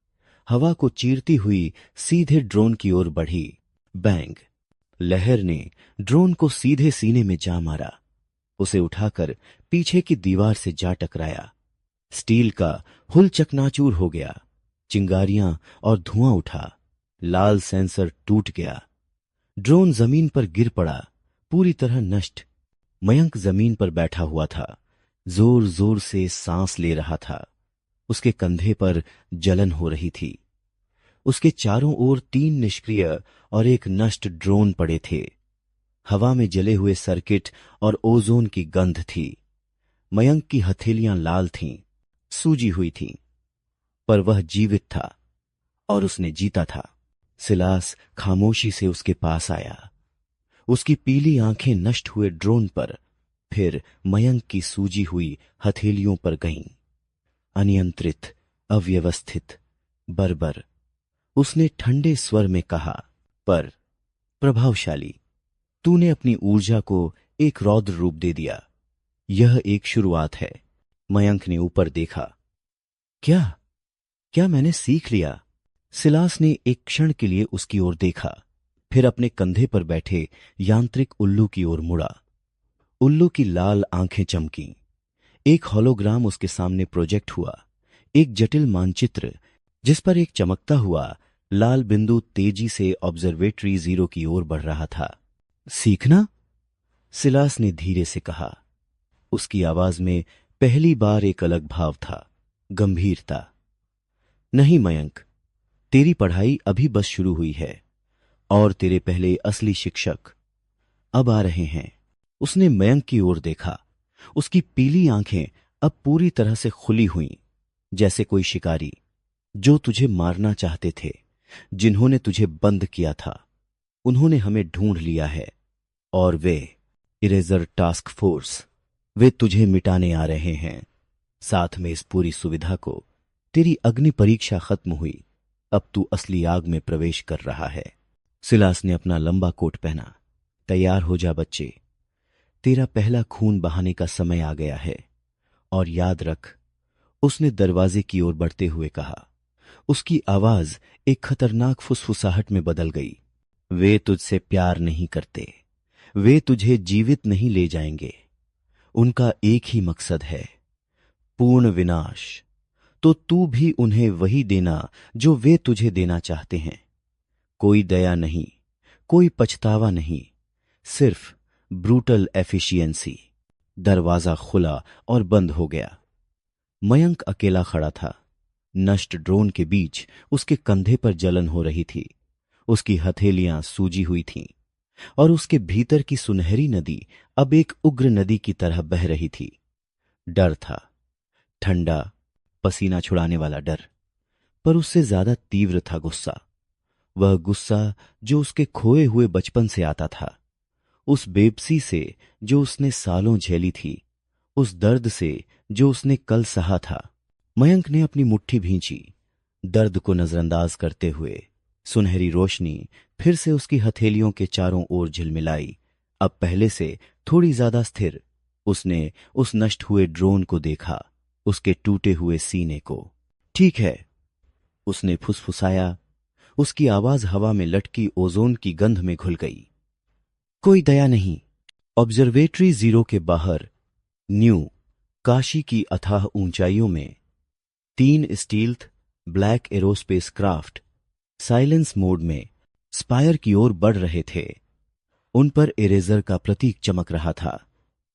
हवा को चीरती हुई सीधे ड्रोन की ओर बढ़ी। बैंग! लहर ने ड्रोन को सीधे सीने में जा मारा। उसे उठाकर पीछे की दीवार से जा टकराया। स्टील का हुल चकनाचूर हो गया। चिंगारियां और धुआं उठा। लाल सेंसर टूट गया। ड्रोन जमीन पर गिर पड़ा, पूरी तरह नष्ट। मयंक जमीन पर बैठा हुआ था, जोर जोर से सांस ले रहा था। उसके कंधे पर जलन हो रही थी। उसके चारों ओर 3 निष्क्रिय और एक नष्ट ड्रोन पड़े थे। हवा में जले हुए सर्किट और ओजोन की गंध थी। मयंक की हथेलियां लाल थीं, सूजी हुई थीं, पर वह जीवित था और उसने जीता था। सिलास खामोशी से उसके पास आया। उसकी पीली आंखें नष्ट हुए ड्रोन पर, फिर मयंक की सूजी हुई हथेलियों पर गईं। अनियंत्रित, अव्यवस्थित, बर्बर। उसने ठंडे स्वर में कहा, पर प्रभावशाली। तूने अपनी ऊर्जा को एक रौद्र रूप दे दिया। यह एक शुरुआत है। मयंक ने ऊपर देखा। क्या क्या मैंने सीख लिया? सिलास ने एक क्षण के लिए उसकी ओर देखा, फिर अपने कंधे पर बैठे यांत्रिक उल्लू की ओर मुड़ा। उल्लू की लाल आंखें चमकीं। एक होलोग्राम उसके सामने प्रोजेक्ट हुआ, एक जटिल मानचित्र जिस पर एक चमकता हुआ लाल बिंदु तेजी से ऑब्जर्वेटरी 0 की ओर बढ़ रहा था। सीखना? सिलास ने धीरे से कहा। उसकी आवाज में पहली बार एक अलग भाव था, गंभीरता। नहीं मयंक, तेरी पढ़ाई अभी बस शुरू हुई है और तेरे पहले असली शिक्षक अब आ रहे हैं। उसने मयंक की ओर देखा। उसकी पीली आंखें अब पूरी तरह से खुली हुईं, जैसे कोई शिकारी जो तुझे मारना चाहते थे, जिन्होंने तुझे बंद किया था। उन्होंने हमें ढूंढ लिया है और वे इरेजर टास्क फोर्स, वे तुझे मिटाने आ रहे हैं। साथ में इस पूरी सुविधा को। तेरी अग्नि परीक्षा खत्म हुई। अब तू असली आग में प्रवेश कर रहा है। सिलास ने अपना लंबा कोट पहना। तैयार हो जा बच्चे, तेरा पहला खून बहाने का समय आ गया है। और याद रख, उसने दरवाजे की ओर बढ़ते हुए कहा। उसकी आवाज एक खतरनाक फुसफुसाहट में बदल गई। वे तुझसे प्यार नहीं करते। वे तुझे जीवित नहीं ले जाएंगे। उनका एक ही मकसद है, पूर्ण विनाश। तो तू भी उन्हें वही देना जो वे तुझे देना चाहते हैं। कोई दया नहीं, कोई पछतावा नहीं, सिर्फ ब्रूटल एफिशिएंसी। दरवाजा खुला और बंद हो गया। मयंक अकेला खड़ा था। नष्ट ड्रोन के बीच उसके कंधे पर जलन हो रही थी। उसकी हथेलियां सूजी हुई थीं और उसके भीतर की सुनहरी नदी अब एक उग्र नदी की तरह बह रही थी। डर था, ठंडा, पसीना छुड़ाने वाला डर, पर उससे ज्यादा तीव्र था गुस्सा। वह गुस्सा जो उसके खोए हुए बचपन से आता था, उस बेबसी से जो उसने सालों झेली थी, उस दर्द से जो उसने कल सहा था। मयंक ने अपनी मुट्ठी भींची, दर्द को नजरअंदाज करते हुए। सुनहरी रोशनी फिर से उसकी हथेलियों के चारों ओर झिलमिलाई, अब पहले से थोड़ी ज्यादा स्थिर। उसने उस नष्ट हुए ड्रोन को देखा, उसके टूटे हुए सीने को। ठीक है, उसने फुसफुसाया। उसकी आवाज हवा में लटकी ओजोन की गंध में घुल गई। कोई दया नहीं। ऑब्जर्वेटरी 0 के बाहर न्यू काशी की अथाह ऊंचाइयों में 3 stealth black aerospace craft silence mode में स्पायर की ओर बढ़ रहे थे। उन पर इरेजर का प्रतीक चमक रहा था,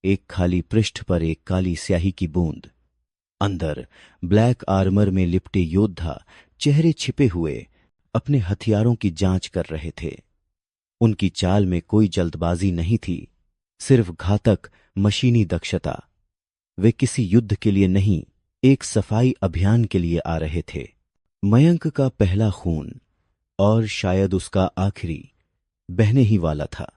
एक खाली पृष्ठ पर एक काली स्याही की बूंद। अंदर ब्लैक आर्मर में लिपटे योद्धा चेहरे छिपे हुए अपने हथियारों की जांच कर रहे थे। उनकी चाल में कोई जल्दबाजी नहीं थी, सिर्फ घातक मशीनी दक्षता। वे किसी युद्ध के लिए नहीं, एक सफाई अभियान के लिए आ रहे थे। मयंक का पहला खून, और शायद उसका आखिरी, बहने ही वाला था।